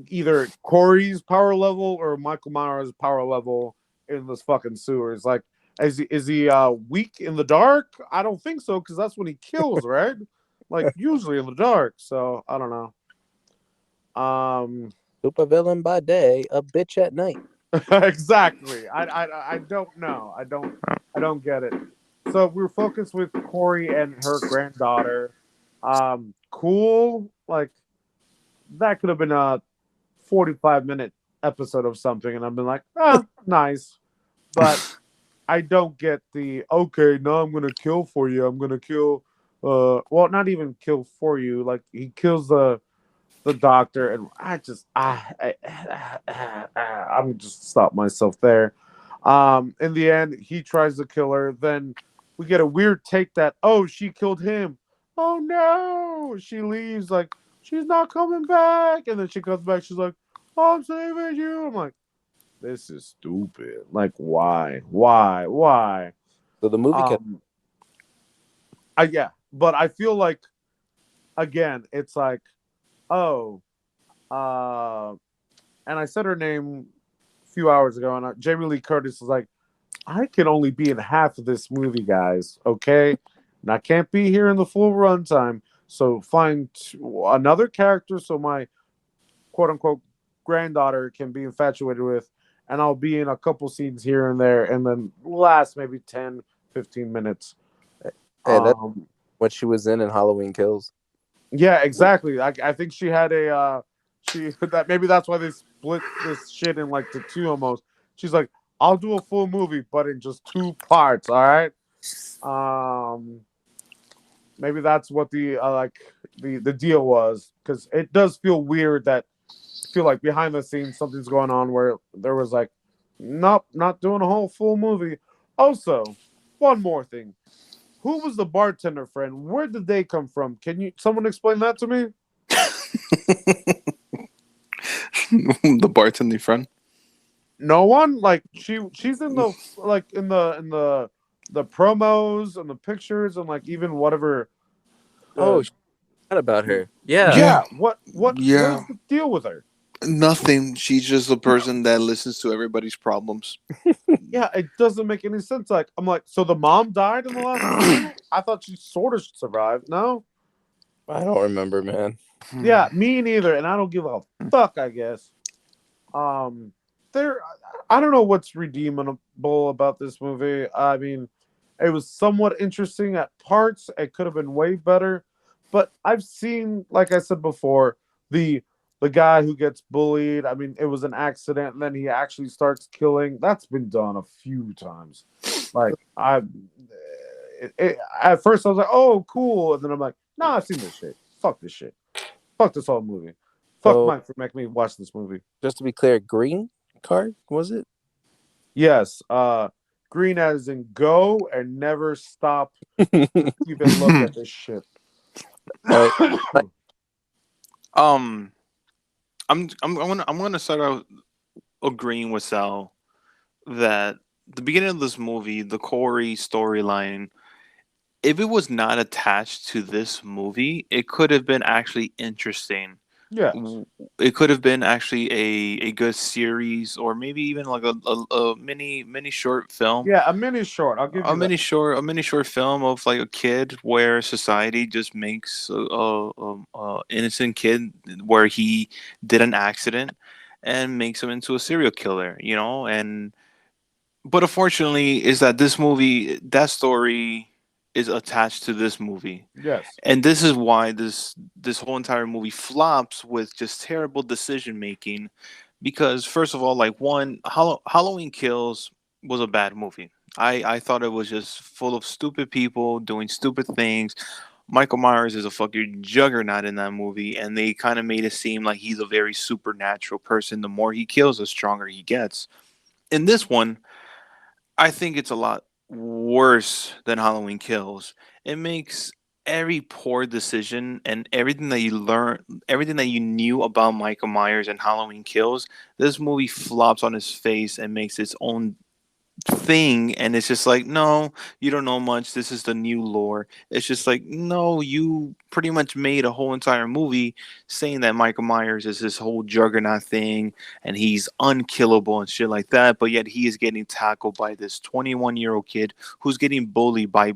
either Corey's power level or Michael Myers' power level in this fucking sewers. Like, is he weak in the dark? I don't think so, because that's when he kills, right? Like usually in the dark. So I don't know. Super villain by day, a bitch at night. Exactly. I don't know. I don't get it. So we're focused with Corey and her granddaughter. Cool. Like that could have been a 45-minute episode of something, and I've been like, nice. But I don't get the okay. No, I'm gonna kill for you. I'm gonna kill. Well, not even kill for you. Like he kills the doctor, and I'm just stop myself there. In the end, he tries to kill her. Then we get a weird take that she killed him. Oh no! She leaves like she's not coming back, and then she comes back. She's like, I'm saving you. I'm like, this is stupid. Like, why? So the movie kept. Um, yeah, but I feel like again, it's like, oh, uh, and I said her name a few hours ago, and Jamie Lee Curtis was like, I can only be in half of this movie, guys. Okay, and I can't be here in the full runtime. So find another character so my quote unquote granddaughter can be infatuated with, and I'll be in a couple scenes here and there, and then last maybe 10, 15 minutes. Hey, that's Um, what she was in Halloween Kills. yeah, exactly. I think she had she that maybe that's why they split this shit in like the two almost. She's like, I'll do a full movie, but in just two parts. All right. Um, maybe that's what the the deal was, because it does feel weird that I feel like behind the scenes something's going on where there was like, nope, not doing a whole full movie. Also, one more thing. Who was the bartender friend? Where did they come from? Can you someone explain that to me? The bartending friend. No one. Like she's in the like in the promos and the pictures and like even whatever. Oh, Uh, she forgot about her. Yeah. Yeah, yeah. What yeah. is the deal with her? Nothing. She's just a person that listens to everybody's problems. Yeah, it doesn't make any sense. Like I'm like, so the mom died in the last movie. I thought she sort of survived. No. I don't remember, man. Yeah, me neither. And I don't give a fuck. I guess. Um, there, I don't know what's redeemable about this movie. I mean, it was somewhat interesting at parts. It could have been way better, but I've seen, like I said before, the guy who gets bullied. I mean, it was an accident, and then he actually starts killing. That's been done a few times. Like at first I was like, oh, cool, and then I'm like, nah, I've seen this shit. Fuck this shit. Fuck this whole movie. Fuck So Mike for making me watch this movie. just to be clear, green card was it? Yes, green as in go and never stop even look at this shit. All right. Like, um, I'm gonna start out agreeing with Sal that the beginning of this movie, the Corey storyline, if it was not attached to this movie, it could have been actually interesting. Yes. W- It could have been actually a good series, or maybe even like a mini short film, Yeah, a mini short. I'll give you that. a mini short film of like a kid where society just makes a innocent kid where he did an accident and makes him into a serial killer, you know. And but unfortunately is that this movie, that story is attached to this movie, Yes. and this is why this whole entire movie flops with just terrible decision making. Because first of all, like one, Halloween Kills was a bad movie. I thought it was just full of stupid people doing stupid things. Michael Myers is a fucking juggernaut in that movie, and they kind of made it seem like he's a very supernatural person. The more he kills, the stronger he gets. In this one, I think it's a lot worse than Halloween Kills. It makes every poor decision and everything that you learn, everything that you knew about Michael Myers and Halloween Kills, this movie flops on its face and makes its own thing, and it's just like, no, you don't know much, this is the new lore. It's just like, no, you pretty much made a whole entire movie saying that Michael Myers is this whole juggernaut thing and he's unkillable and shit like that, but yet he is getting tackled by this 21-year-old kid who's getting bullied by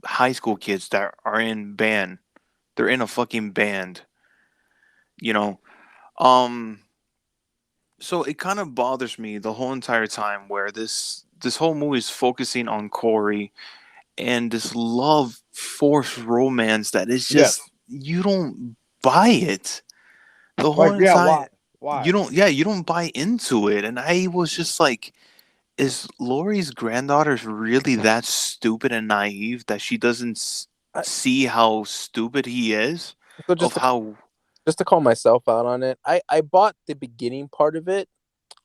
high school kids that are in band. They're in a fucking band, you know. um so it kind of bothers me the whole entire time where this whole movie is focusing on Corey and this love forced romance that is just, Yes. you don't buy it the whole Like, yeah, entire, why? Why? you don't buy into it. And I was just like, is Laurie's granddaughter really that stupid and naive that she doesn't I, see how stupid he is, so of how. just to call myself out on it, I bought the beginning part of it,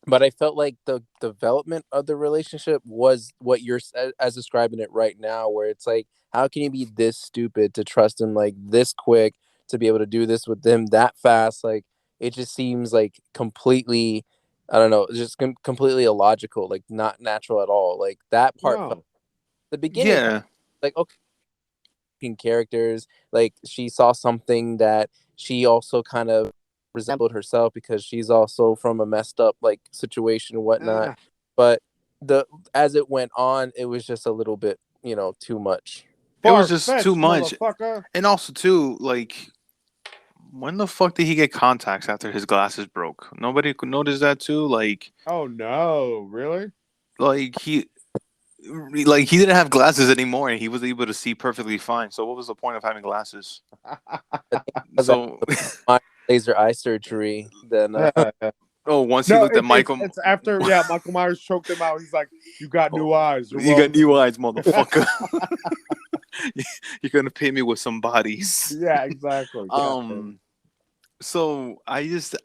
but I felt like the development of the relationship was what you're as describing it right now, where it's like, how can you be this stupid to trust him like this quick, to be able to do this with them that fast? Like, it just seems like completely, I don't know, just completely illogical, like not natural at all. Like that part, No. the beginning part, Yeah, like, okay, characters, like she saw something that she also kind of resembled herself, because she's also from a messed up like situation and whatnot. Ah, But the as it went on, it was just a little bit, too much. it was far just too fetched, much. motherfucker. And also too, like, when the fuck did he get contacts after his glasses broke? Nobody could notice that too. Oh no, really? Like he didn't have glasses anymore, and he was able to see perfectly fine. So what was the point of having glasses? I think because I So, my laser eye surgery, then oh, once he No, looked at Michael, it's after Michael Myers choked him out. He's like, "You got new oh, eyes. You're you got welcome." new eyes, motherfucker. You're gonna pay me with some bodies. Yeah, exactly. God damn. Um. So I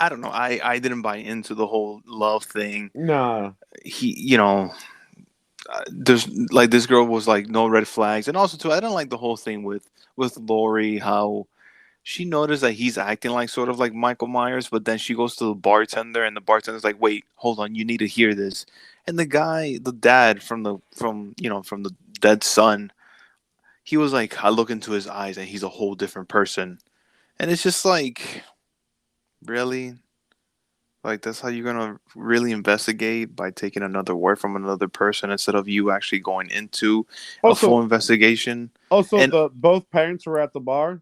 don't know. I didn't buy into the whole love thing. Nah. He, there's like, this girl was like no red flags, and also too, I don't like the whole thing with Lori, how she noticed that he's acting like sort of like Michael Myers, but then she goes to the bartender, and the bartender's like, "Wait, hold on, you need to hear this." And the dad from the dead son, he was like, I look into his eyes, and he's a whole different person, and it's just like, really, like, that's how you're gonna really investigate, by taking another word from another person instead of you actually going into a full Also, investigation. also, And the both parents were at the bar.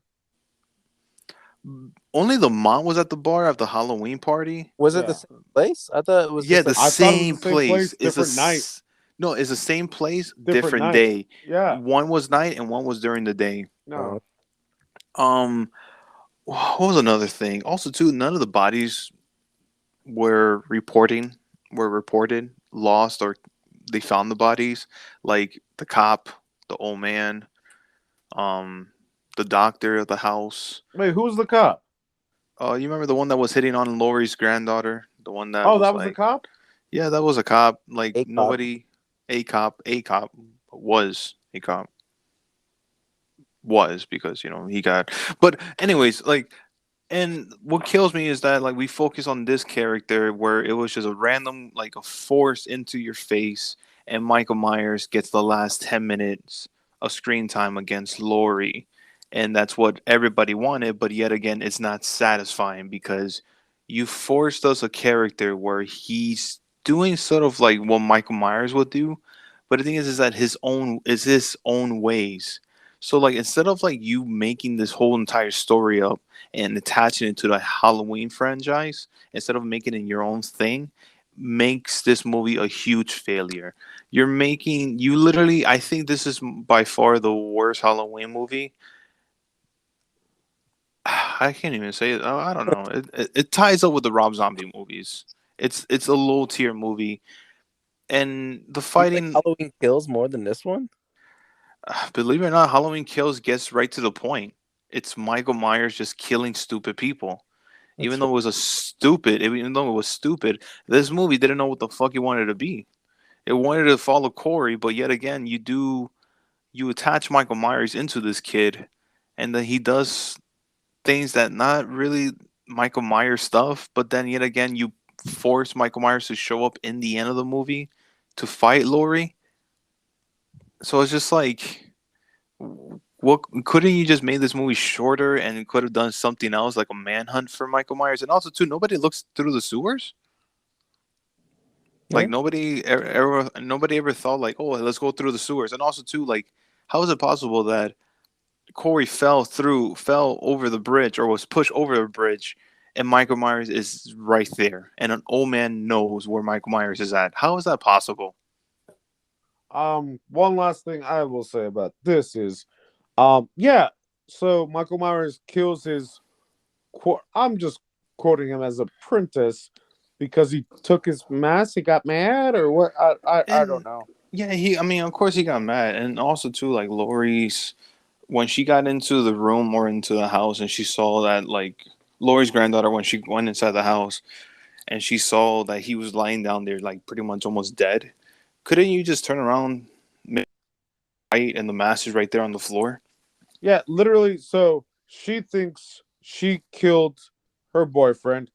only the mom was at the bar at the Halloween party. was it the Yeah, same place? I thought it was Yeah, just the like I thought it was same the same place. place, different night, No, it's the same place, different different night. day. Yeah. One was night and one was during the day. No. Um, what was another thing? Also, too, none of the bodies were reported lost, or they found the bodies. Like the cop, the old man, um, the doctor of the house. Wait, who was the cop? You remember the one that was hitting on Lori's granddaughter? The one that Oh, was that was the like, cop. yeah, that was a cop. Like, a cop. nobody, a cop was a cop, was, because he got. But anyways, like, and what kills me is that, like, we focus on this character where it was just a random, like, a force into your face, and Michael Myers gets the last 10 minutes of screen time against Laurie, and that's what everybody wanted. But yet again, it's not satisfying, because you forced us a character where he's doing sort of like what Michael Myers would do, but the thing is that his own ways. So, like, instead of like you making this whole entire story up and attaching it to the Halloween franchise, instead of making it your own thing, makes this movie a huge failure. You literally, I think this is by far the worst Halloween movie. I can't even say it. I don't know. It ties up with the Rob Zombie movies. It's a low tier movie, and the You like fighting. Halloween Kills more than this one? Believe it or not, Halloween Kills gets right to the point. It's Michael Myers just killing stupid people. That's Even though it was stupid, this movie didn't know what the fuck it wanted to be. It wanted to follow Corey, but yet again, you attach Michael Myers into this kid, and then he does things that not really Michael Myers stuff. But then yet again, you force Michael Myers to show up in the end of the movie to fight Laurie. So it's just like, what couldn't you just made this movie shorter and could have done something else like a manhunt for Michael Myers? And also too, nobody looks through the sewers. Yeah. Like nobody ever thought like, oh, let's go through the sewers. And also too, like, how is it possible that Corey fell over the bridge or was pushed over the bridge, and Michael Myers is right there, and an old man knows where Michael Myers is at? How is that possible? One last thing I will say about this is, yeah. So Michael Myers kills his. I'm just quoting him as apprentice because he took his mask. He got mad, or what? I don't And know. yeah, I mean, of course he got mad, and also too, like Laurie's when she got into the room or into the house, and she saw that like Laurie's granddaughter when she went inside the house, and she saw that he was lying down there, like pretty much almost dead. Couldn't you just turn around, right, and the mask is right there on the floor? Yeah, literally. So she thinks she killed her boyfriend.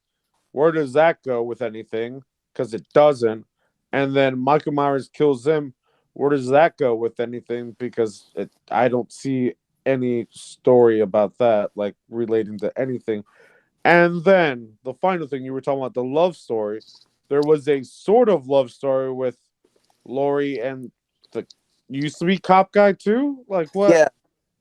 Where does that go with anything? Because it doesn't. And then Michael Myers kills him. Where does that go with anything? Because I don't see any story about that, like relating to anything. And then the final thing you were talking about, the love story. There was a sort of love story with Lori and the used to be cop guy too. Like what? Yeah.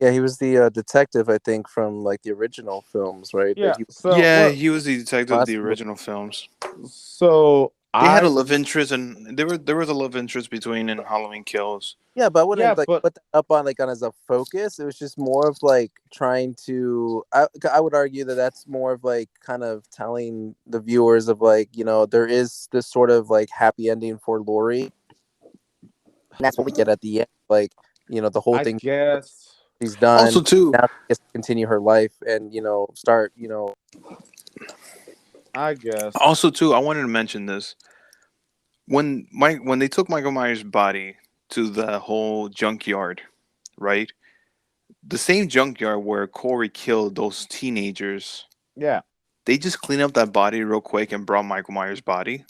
Yeah, he was the detective, I think, from like the original films, right? That Yeah. he So Yeah, what? he was the detective of the last movie. original films. So They had a I love interest, and there was a love interest between in Halloween Kills. Yeah, but I yeah, wouldn't like but put that up on like on as a focus. It was just more of like trying to. I would argue that that's more of like kind of telling the viewers of like, there is this sort of like happy ending for Lori. And that's what we get at the end. Like, the whole I thing, guess she's done. Also, too, Now she gets to continue her life and start. I guess. also too, I wanted to mention this when they took Michael Myers' body to the whole junkyard, right? The same junkyard where Corey killed those teenagers. Yeah. They just cleaned up that body real quick and brought Michael Myers' body.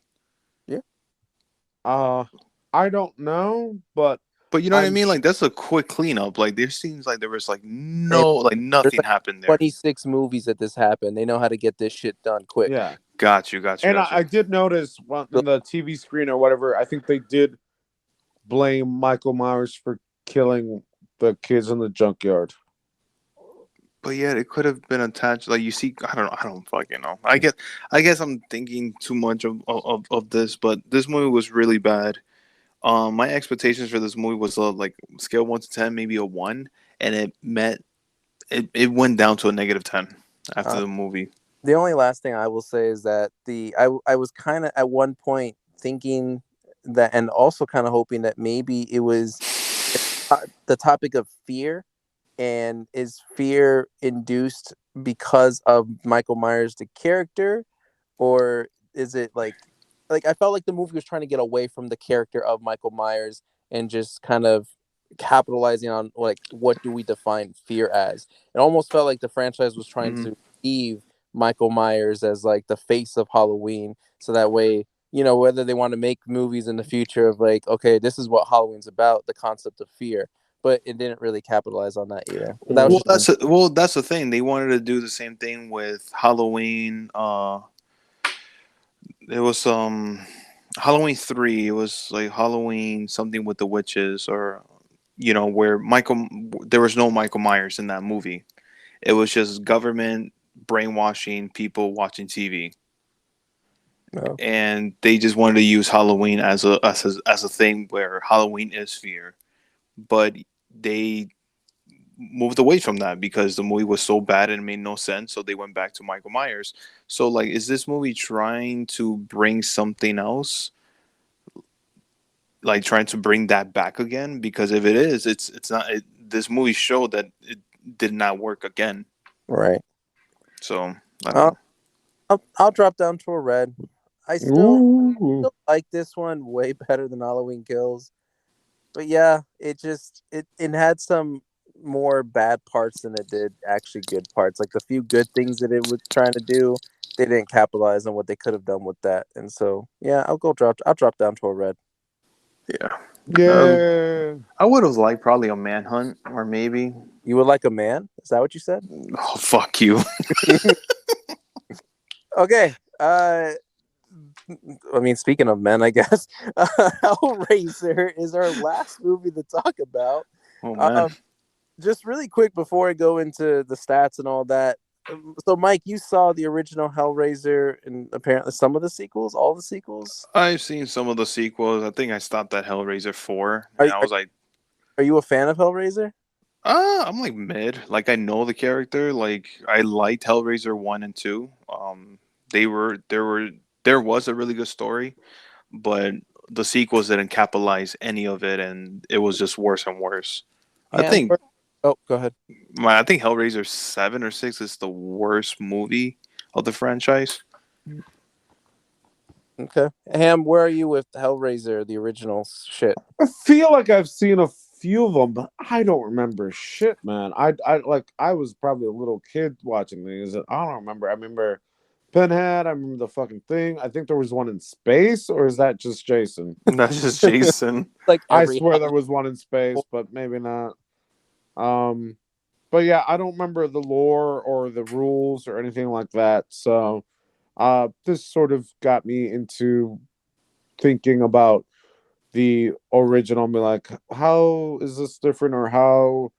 Yeah. Uh I don't know, but But you know what I I'm mean? sh- Like that's a quick cleanup. Like there seems like there was like Hey, there's nothing like happened there. 26 movies that this happened. They know how to get this shit done quick. yeah. And Got you. I did notice So, on the TV screen or whatever, I think they did blame Michael Myers for killing the kids in the junkyard. But yeah, it could have been attached. Like you see, I don't fucking know. I guess I'm thinking too much of this, but this movie was really bad. My expectations for this movie was like scale 1 to 10, maybe a 1, and it went down to a -10 after uh, the movie. the only last thing I will say is that I was kind of at one point thinking that, and also kind of hoping that maybe it was the topic of fear, and is fear induced because of Michael Myers the character, or is it like I felt like the movie was trying to get away from the character of Michael Myers and just kind of capitalizing on like what do we define fear as. It almost felt like the franchise was trying Hmm. to leave Michael Myers as like the face of Halloween, so that way, whether they want to make movies in the future of like, okay, this is what Halloween's about, the concept of fear, but it didn't really capitalize on that either. But that was Well, just me. that's the thing. They wanted to do the same thing with Halloween. It was Halloween 3. It was like Halloween something with the witches, or where Michael there was no Michael Myers in that movie. It was just government brainwashing people watching TV, No. and they just wanted to use Halloween as a thing where Halloween is fear, but they moved away from that because the movie was so bad and it made no sense. So they went back to Michael Myers. So like, is this movie trying to bring something else? Like trying to bring that back again? Because if it is, it's not. This movie showed that it did not work again. Right. So I don't know. I'll drop down to a red. I Ooh. still like this one way better than Halloween Kills. But yeah, it had some more bad parts than it did actually good parts. Like the few good things that it was trying to do, they didn't capitalize on what they could have done with that. And so yeah, I'll drop down to a red. Yeah. Yeah. I would have liked probably a manhunt or maybe. You would like a man? Is that what you said? Oh, fuck you. Okay. I mean, speaking of men, I guess Hellraiser is our last movie to talk about. Oh man. Just really quick before I go into the stats and all that. So, Mike, you saw the original Hellraiser and apparently some of the sequels, all the sequels. I've seen some of the sequels. I think I stopped at Hellraiser 4 Are, and I are, was like, are you a fan of Hellraiser? I'm like mid. Like I know the character. Like I liked Hellraiser 1 and 2. They were there was a really good story, but the sequels didn't capitalize any of it and it was just worse and worse. I Ham? think Oh, go ahead. I think Hellraiser 7 or 6 is the worst movie of the franchise. Okay. Ham, where are you with Hellraiser, the original shit? I feel like I've seen a few of them, but I don't remember shit, man. I was probably a little kid watching these. I don't remember. I remember Pinhead. I remember the fucking thing. I think there was one in space, or is that just Jason? That's just Jason. Like I every swear there was one in space, but maybe not. But yeah, I don't remember the lore or the rules or anything like that. So, this sort of got me into thinking about the original. Be like, how is this different, or how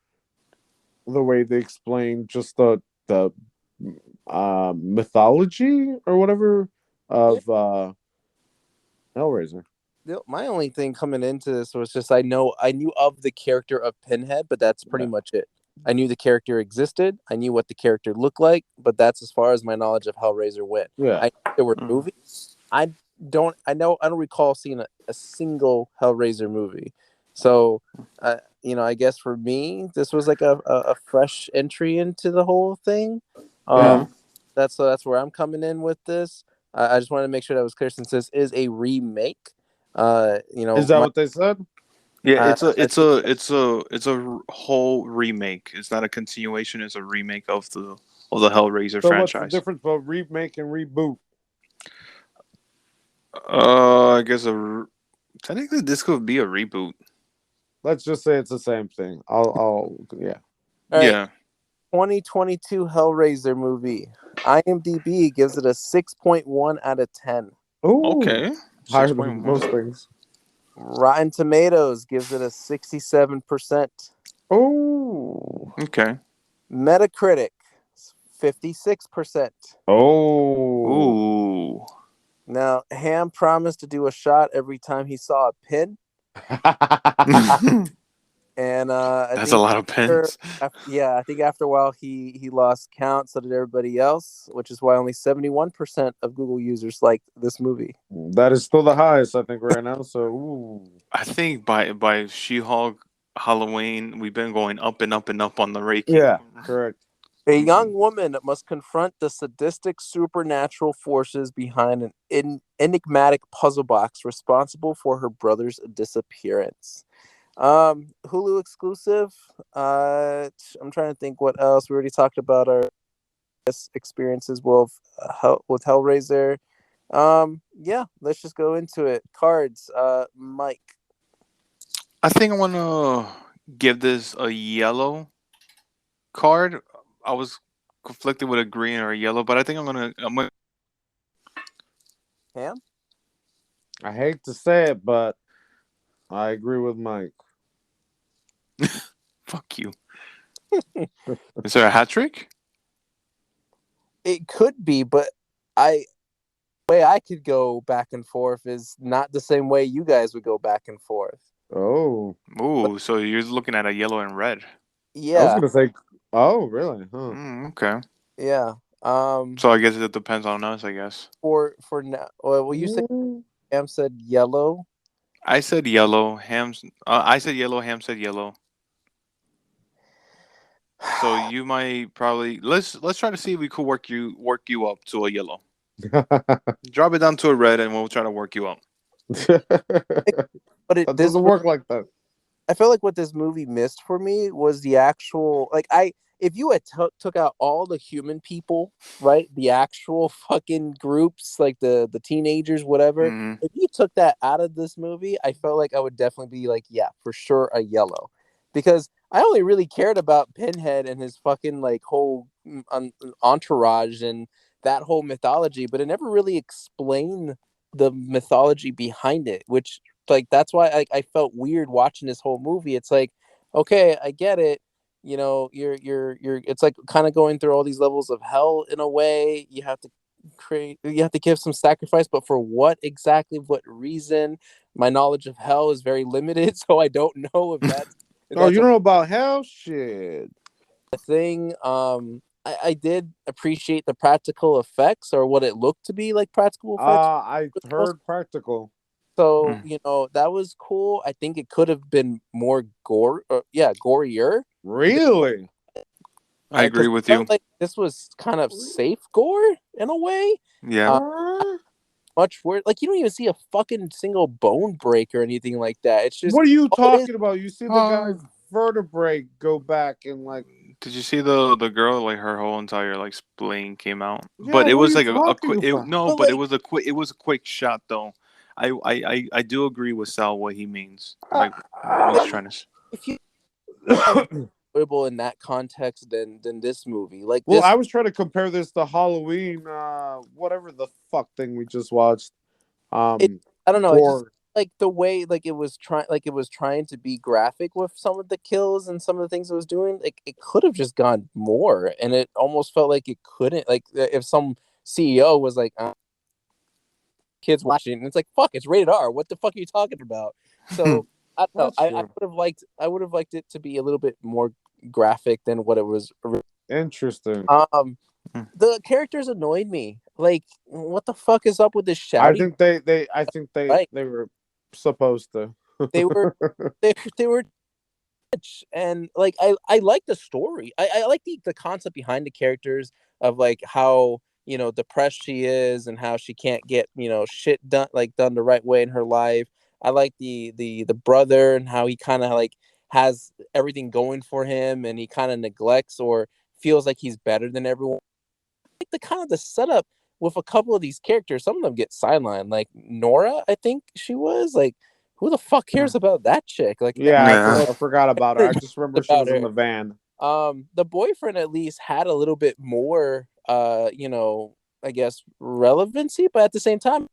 the way they explain just the mythology or whatever of Hellraiser. My only thing coming into this was just I knew of the character of Pinhead, but that's pretty much it. I knew the character existed. I knew what the character looked like, but that's as far as my knowledge of Hellraiser went. Yeah. I knew there were movies. I don't recall seeing a single Hellraiser movie. So, I guess for me, this was like a fresh entry into the whole thing. Yeah. That's where I'm coming in with this. I just want to make sure that was clear since this is a remake. Is that what they said? Yeah, it's a whole remake. It's not a continuation. It's a remake of the Hellraiser So what's the franchise. difference between remake and reboot? I guess technically this could be a reboot. Let's just say it's the same thing. I'll yeah. All right, Yeah. 2022 Hellraiser movie. IMDb gives it a 6.1 out of 10. Oh, Okay. higher 6.1. than most things. Rotten Tomatoes gives it a 67%. Oh. Okay. Metacritic, 56%. Oh. Ooh. Now, Ham promised to do a shot every time he saw a pin. And That's a lot of pins. I think after a while he lost count, so did everybody else, which is why only 71% of Google users like this movie. That is still the highest, I think, right now. So, ooh. I think by She-Hulk Halloween, we've been going up and up and up on the ranking. Yeah, correct. A young woman must confront the sadistic supernatural forces behind an enigmatic puzzle box responsible for her brother's disappearance. Hulu exclusive. I'm trying to think what else. We already talked about our experiences with Hellraiser. Yeah, let's just go into it. Cards. Mike. I think I want to give this a yellow card. I was conflicted with a green or a yellow, but I think I'm gonna. Ham. I hate to say it, but I agree with Mike. Fuck you. Is there a hat trick? It could be, but the way I could go back and forth is not the same way you guys would go back and forth. Oh. Ooh, so you're looking at a yellow and red. Yeah. I was gonna say, oh, really? Huh. Okay. Yeah. So I guess it depends on us. I guess. For now, well, you said Ham said yellow. I said yellow. I said yellow. Ham said yellow. So you might probably let's try to see if we could work you up to a yellow. Drop it down to a red, and we'll try to work you up. But it doesn't work like that. I feel like what this movie missed for me was the actual if you had took out all the human people, right, the actual fucking groups, like the teenagers, whatever, if you took that out of this movie, I felt like I would definitely be like, yeah, for sure, a yellow, because I only really cared about Pinhead and his fucking like whole entourage and that whole mythology, but it never really explained the mythology behind it, which like that's why I felt weird watching this whole movie. It's like, okay, I get it. You know, you're it's like kind of going through all these levels of hell in a way. You have to give some sacrifice, but for what exactly, what reason? My knowledge of hell is very limited, so I don't know if that's Oh, you don't know about hell? Shit. a thing. I did appreciate the practical effects or what it looked to be like practical effects. I heard practical. So, you know, that was cool. I think it could have been more gorier. Really? I agree with you. Like this was kind of safe gore in a way. Yeah. Much worse. Like you don't even see a fucking single bone break or anything like that. It's just what are you talking about? You see the guy's vertebrae go back and like. Did you see the girl, like her whole entire like spleen came out? Yeah, but it was like a quick. quick. But But it was a quick shot though. I do agree with Sal what he means. Like what he's trying to. If you enjoyable in that context than this movie, like well, this, I was trying to compare this to Halloween, whatever the fuck thing we just watched. I don't know. It just, like the way like it was trying to be graphic with some of the kills and some of the things it was doing, like it could have just gone more, and it almost felt like it couldn't, like if some CEO was like kids watching, and it's like, fuck, it's rated R, what the fuck are you talking about? So I don't know. I would have liked it to be a little bit more graphic than what it was. Interesting. The characters annoyed me. Like, what the fuck is up with this shouting? I think they were supposed to. they were and like I like the story. I like the concept behind the characters of like how, you know, depressed she is and how she can't get, you know, shit done the right way in her life. I like the brother and how he kind of like has everything going for him and he kind of neglects or feels like he's better than everyone. Like the kind of the setup with a couple of these characters, some of them get sidelined. Like Nora, I think she was like, who the fuck cares about that chick? Like, I forgot about her. I just remember she was in the van. The boyfriend at least had a little bit more, you know, I guess relevancy, but at the same time,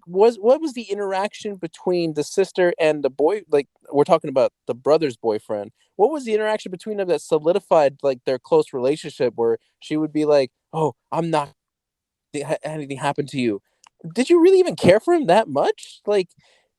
what was the interaction between the sister and the boy? Like, we're talking about the brother's boyfriend. What was the interaction between them that solidified like their close relationship, where she would be like, "Oh, I'm not anything happened to you." Did you really even care for him that much? Like,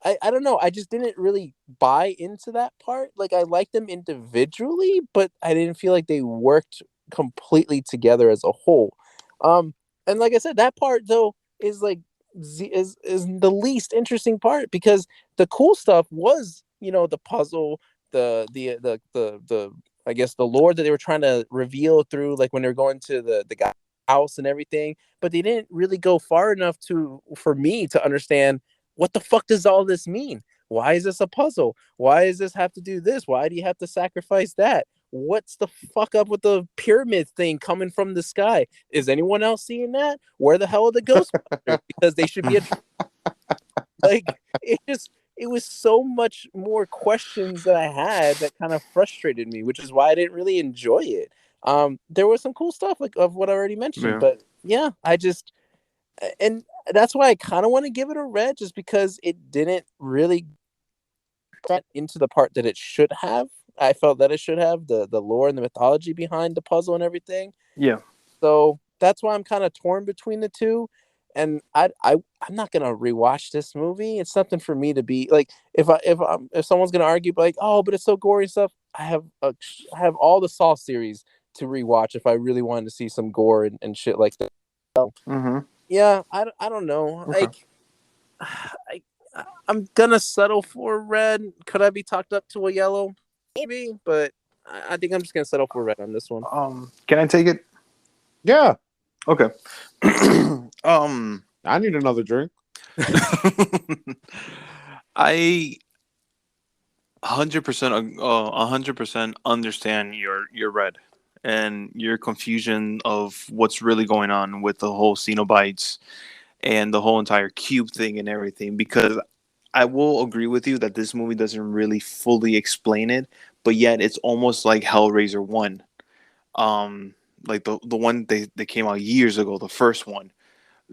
I don't know. I just didn't really buy into that part. Like, I liked them individually, but I didn't feel like they worked completely together as a whole. And like I said, that part though is like is the least interesting part, because the cool stuff was, you know, the puzzle, the I guess the lore that they were trying to reveal through, like when they're going to the guy house and everything, but they didn't really go far enough for me to understand what the fuck does all this mean. Why is this a puzzle? Why does this have to do this? Why do you have to sacrifice that? What's the fuck up with the pyramid thing coming from the sky? Is anyone else seeing that? Where the hell are the Ghostbusters? Because they should be like, it was so much more questions that I had that kind of frustrated me, which is why I didn't really enjoy it. There was some cool stuff like of what I already mentioned, but yeah, and that's why I kind of want to give it a red, just because it didn't really get into the part that it should have. I felt that it should have the lore and the mythology behind the puzzle and everything. Yeah. So that's why I'm kind of torn between the two. And I'm not gonna rewatch this movie. It's something for me to be like, if someone's gonna argue like, oh, but it's so gory and stuff. I have all the Saw series to rewatch if I really wanted to see some gore and shit like that. So, yeah, I don't know. Okay. Like, I'm gonna settle for red. Could I be talked up to a yellow? Maybe, but I think I'm just gonna settle for red on this one. Can I take it? Yeah. Okay. I need another drink. 100%, 100% understand your red and your confusion of what's really going on with the whole Cenobites and the whole entire cube thing and everything. Because I will agree with you that this movie doesn't really fully explain it, but yet it's almost like Hellraiser one, like the one they came out years ago, the first one.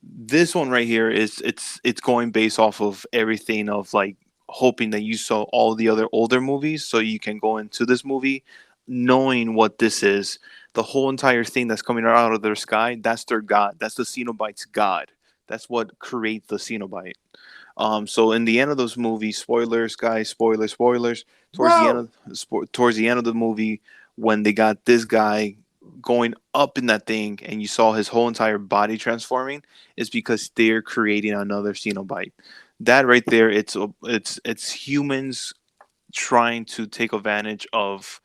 This one right here is it's going based off of everything of like hoping that you saw all the other older movies so you can go into this movie knowing what this is. The whole entire thing that's coming out of their sky, that's their god. That's the Cenobite's god. That's what creates the Cenobite. So in the end of those movies, spoilers, guys, spoilers. Towards the end Bro, of towards the end of the movie, when they got this guy going up in that thing, and you saw his whole entire body transforming, is because they're creating another Cenobite. That right there, it's humans trying to take advantage of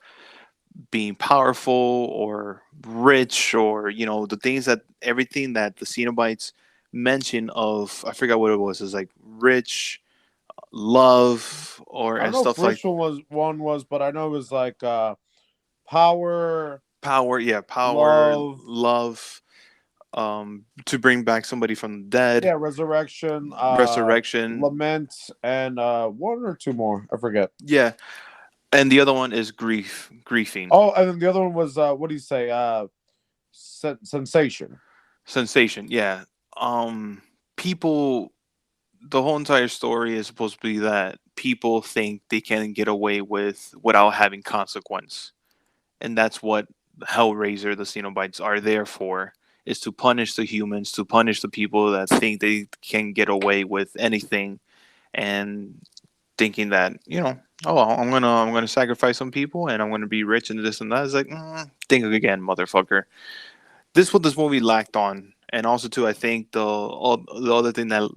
being powerful or rich, or the things that everything that the Cenobites mention of. I forgot what it was. It's like rich, love, or I don't and know if stuff like Ritual was one was, but I know it was like power, power. Yeah, power, love, love. To bring back somebody from the dead, yeah, resurrection, resurrection. lament, and one or two more. I forget. Yeah, and the other one is griefing, Oh, and then the other one was what do you say? Sensation. sensation. Yeah. Um, people. The whole entire story is supposed to be that people think they can get away with without having consequence, and that's what Hellraiser, the Cenobites, are there for. Is to punish the humans, to punish the people that think they can get away with anything, and thinking that oh, well, I'm gonna sacrifice some people and I'm gonna be rich and this and that. It's like, think again, motherfucker. This is what this movie lacked on, and also too, I think the other thing that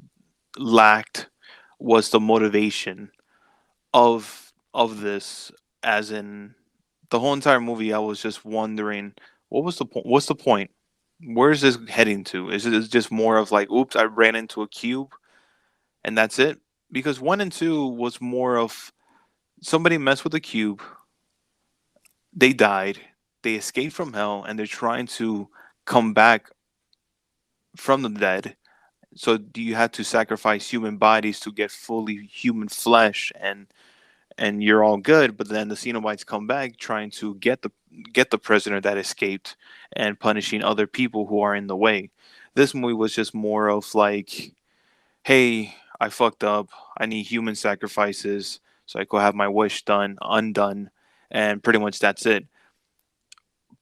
lacked was the motivation of this, as in the whole entire movie. I was just wondering, what was the point? What's the point? Where is this heading to? Is it just more of like, oops, I ran into a cube and that's it? Because one and two was more of somebody messed with the cube, they died, they escaped from hell, and they're trying to come back from the dead. So do you have to sacrifice human bodies to get fully human flesh, and you're all good? But then the Cenobites come back trying to get the prisoner that escaped and punishing other people who are in the way. This movie was just more of like, hey, I fucked up. I need human sacrifices so I could have my wish done, undone, and pretty much that's it.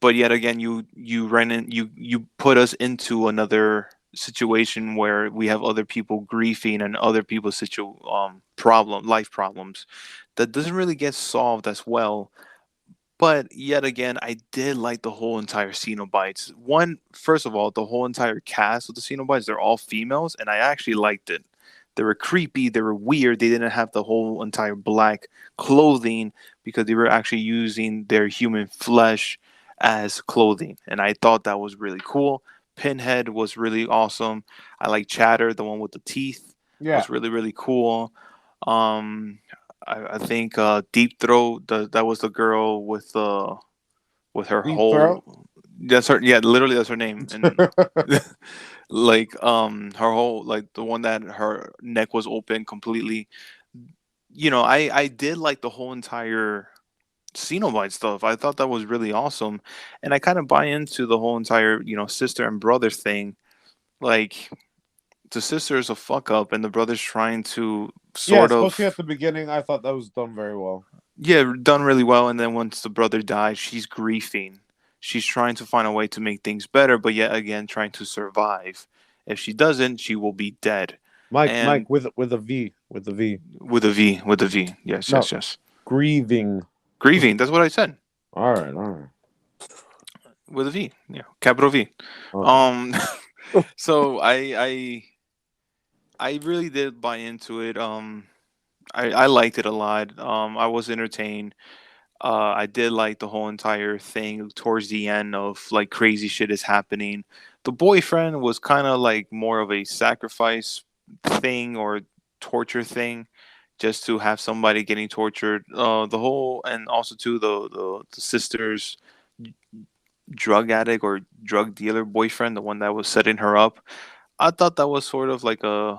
But yet again, you ran in, you put us into another situation where we have other people grieving and other people's life problems that doesn't really get solved as well. But yet again, I did like the whole entire Cenobites. One, first of all, the whole entire cast of the Cenobites, they're all females, and I actually liked it. They were creepy, they were weird, they didn't have the whole entire black clothing because they were actually using their human flesh as clothing. And I thought that was really cool. Pinhead was really awesome. I like Chatter, the one with the teeth, Yeah, was really, really cool. Um, I think Deep Throat. That was the girl with her deep throat. whole. That's her. Yeah, literally, that's her name. And like her whole, like the one that her neck was open completely. I did like the whole entire Cenobite stuff. I thought that was really awesome, and I kind of buy into the whole entire sister and brother thing. Like the sister is a fuck up, and the brother's trying to Yeah, sort especially of. at the beginning, I thought that was done very well. Yeah, done really well. And then once the brother dies, she's grieving. She's trying to find a way to make things better, but yet again trying to survive. If she doesn't, she will be dead. Mike And with a V, with a V. with a V. Yes, No, yes, yes. grieving. Grieving. That's what I said. All right, all right, With a V. Yeah, capital V. okay. Um. So I really did buy into it. I liked it a lot. I was entertained. I did like the whole entire thing towards the end of like crazy shit is happening. The boyfriend was kind of like more of a sacrifice thing or torture thing just to have somebody getting tortured. The whole, and also too the sister's drug addict or drug dealer boyfriend, the one that was setting her up. I thought that was sort of like a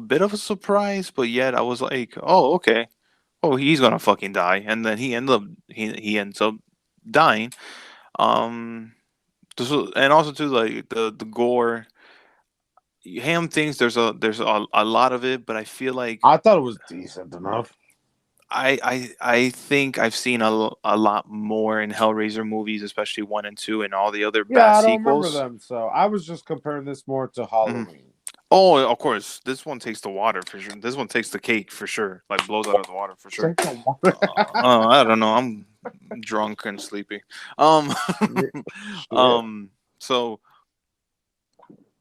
bit of a surprise, but yet I was like, oh, okay. Oh, he's gonna fucking die, and then he ends up dying. Um, and also too, like the gore. Ham thinks there's a lot of it, but I feel like I thought it was decent enough. I think I've seen a lot more in Hellraiser movies, especially 1 and 2, and all the other Yeah, bad I don't remember sequels. them, so I was just comparing this more to Mhm. Halloween. Oh, of course, this one takes the water for sure. This one takes the cake for sure. Like blows out of the water for sure. Take the water. I don't know. I'm drunk and sleepy. Um, Shit. so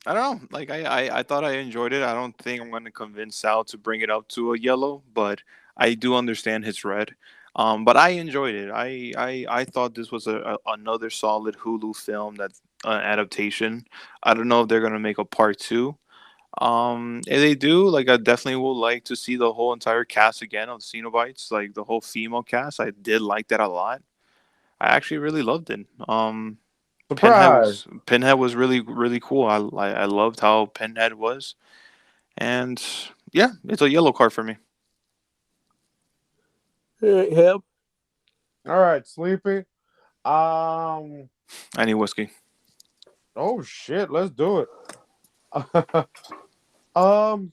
I don't know. Like I thought I enjoyed it. I don't think I'm going to convince Sal to bring it up to a yellow, but I do understand his red. But I enjoyed it. I thought this was another solid Hulu film that's adaptation. I don't know if they're going to make a part two. If they do, like, I definitely would like to see the whole entire cast again of Cenobites, like the whole female cast. I did like that a lot. I actually really loved it. Surprise. Pinhead was really cool. I loved how Pinhead was, and yeah, it's a yellow card for me. Him. All right, Sleepy. Um. I need whiskey. Oh shit, let's do it. um.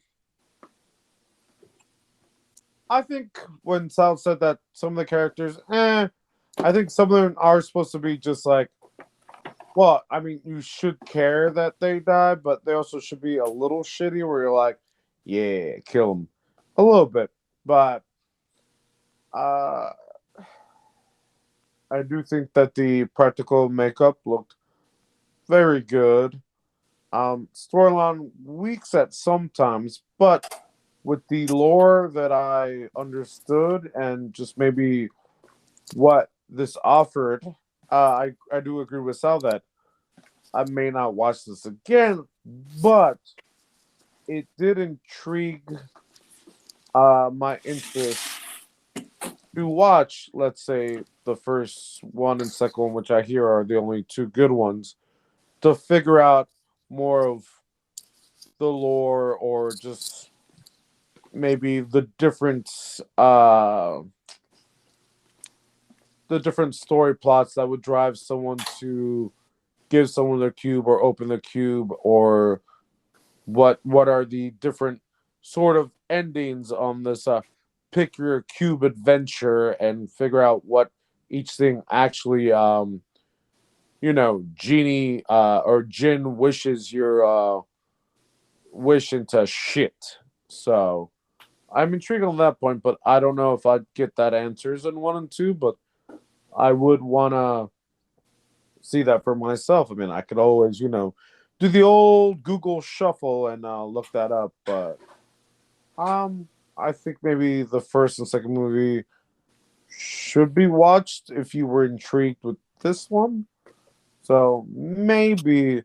I think when Sal said that some of the characters, I think some of them are supposed to be just like, well, I mean, you should care that they die, but they also should be a little shitty where you're like, yeah, kill them a little bit. But uh, I do think that the practical makeup looked very good. Storyline weaks at sometimes, but with the lore that I understood and just maybe what this offered, I do agree with Sal that I may not watch this again, but it did intrigue my interest to watch, let's say, the first one and second one, which I hear are the only two good ones, to figure out more of the lore or just maybe the different story plots that would drive someone to give someone their cube or open the cube, or what are the different sort of endings on this pick your cube adventure and figure out what each thing actually genie or Jin wishes your wish into shit. So I'm intrigued on that point, but I don't know if I'd get that answers in 1 and 2, but I would wanna see that for myself. I mean, I could always, do the old Google shuffle and look that up, but I think maybe the first and second movie should be watched if you were intrigued with this one. So maybe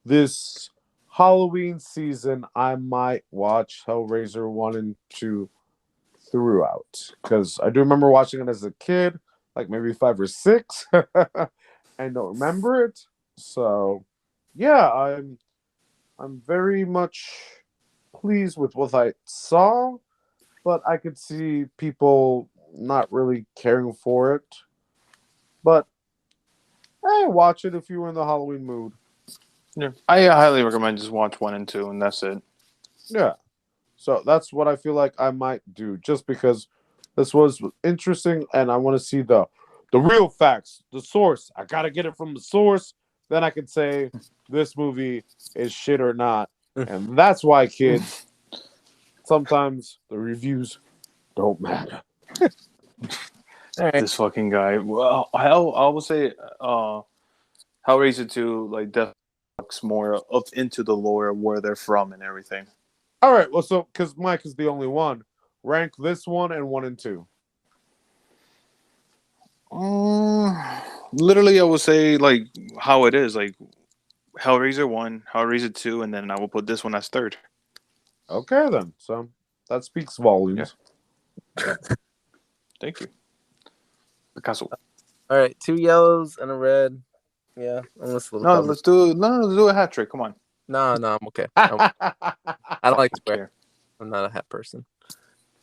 this Halloween season I might watch Hellraiser 1 and 2 throughout, because I do remember watching it as a kid, like maybe 5 or 6, and don't remember it. So yeah, I'm very much pleased with what I saw, but I could see people not really caring for it. But hey, watch it if you were in the Halloween mood. Yeah, I highly recommend just watch 1 and 2, and that's it. Yeah. So that's what I feel like I might do, just because this was interesting and I want to see the real facts, the source. I gotta get it from the source. Then I can say this movie is shit or not. And that's why, kids, sometimes the reviews don't matter. This fucking guy. Well, I would say, Hellraiser 2 like definitely looks more up into the lore of where they're from and everything. All right. Well, so because Mike is the only one, rank this one and 1 and 2. Literally, I would say like how it is, like Hellraiser 1, Hellraiser 2, and then I will put this one as third. Okay, then. So That speaks volumes. Yeah. Thank you. Picasso. All right, 2 yellows and a red. Yeah, almost a little. No, let's do a hat trick. Come on. No, I'm okay. I don't like to wear. I'm not a hat person.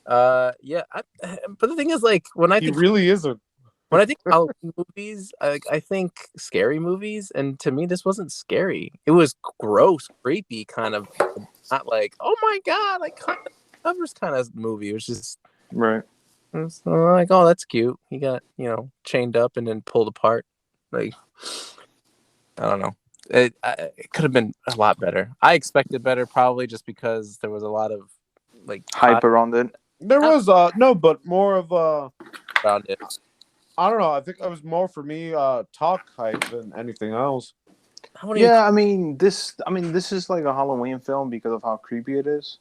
Yeah, but the thing is, like, when I he think really isn't. when I think Halloween movies, I think scary movies, and to me, this wasn't scary. It was gross, creepy, kind of. Not like, oh my god, like covers kind of movie. It was just right. It was like, oh, that's cute. He got chained up and then pulled apart. Like, I don't know. It could have been a lot better. I expected better, probably just because there was a lot of like hype around it. There was no, but more of around it. I don't know. I think it was more for me talk hype than anything else. Yeah, I mean this is like a Halloween film because of how creepy it is.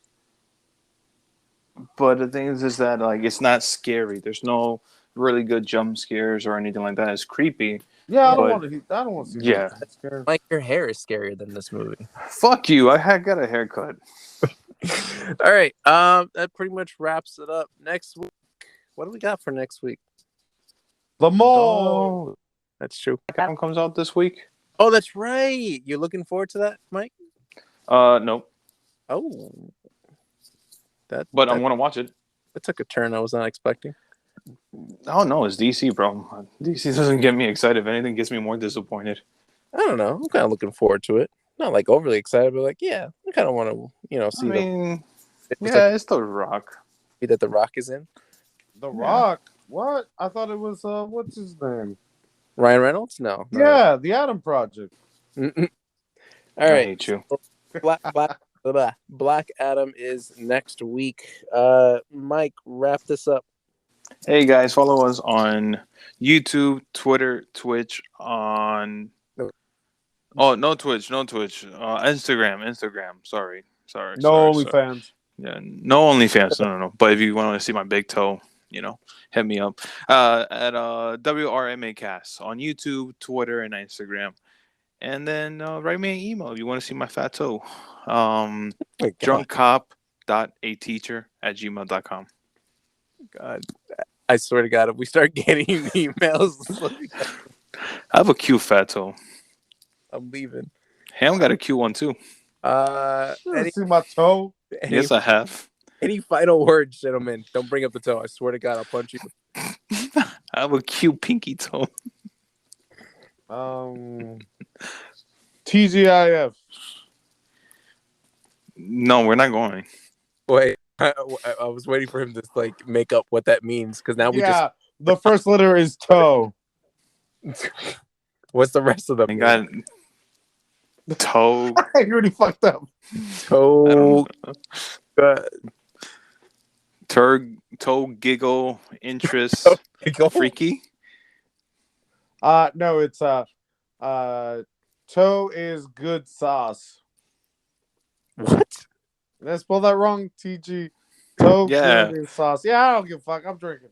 But the thing is that like it's not scary. There's no really good jump scares or anything like that. It's creepy. Yeah, I don't want to see. Yeah, Like your hair is scarier than this movie. Fuck you! I got a haircut. All right. That pretty much wraps it up. Next week, what do we got for next week? The Mall. That's true. That comes out this week. Oh, that's right. You're looking forward to that, Mike? No. Oh. But I'm gonna watch it. That took a turn I was not expecting. Oh no, it's DC, bro. DC doesn't get me excited. If anything, gets me more disappointed. I don't know. I'm kind of looking forward to it. Not like overly excited, but like, yeah, I kind of want to, see. It's The Rock. That The Rock is in. The Rock. What? I thought it was what's his name? Ryan Reynolds? No. Yeah, The Adam Project. All right. I hate you. Black Adam is next week. Mike, wrap this up. Hey guys, follow us on YouTube, Twitter, Twitch, on no Twitch. Instagram. Sorry. No OnlyFans. Yeah, no OnlyFans. No. But if you want to see my big toe, hit me up at WRMAcast on YouTube, Twitter, and Instagram. And then write me an email if you want to see my fat toe. drunkcop.ateacher@gmail.com. God, I swear to God, if we start getting emails, I have a cute fat toe. I'm leaving. Ham got a cute one too. See my toe? Yes, I have. Any final words, gentlemen? Don't bring up the toe. I swear to God, I'll punch you. I have a cute pinky toe. TGIF. No, we're not going. Wait, I was waiting for him to make up what that means because now the first letter is toe. What's the rest of them? I got toe. You already fucked up. Toe. Toe giggle interest freaky. No, it's toe is good sauce. What? Did I spell that wrong? TG. Toe good sauce. Yeah, I don't give a fuck. I'm drinking.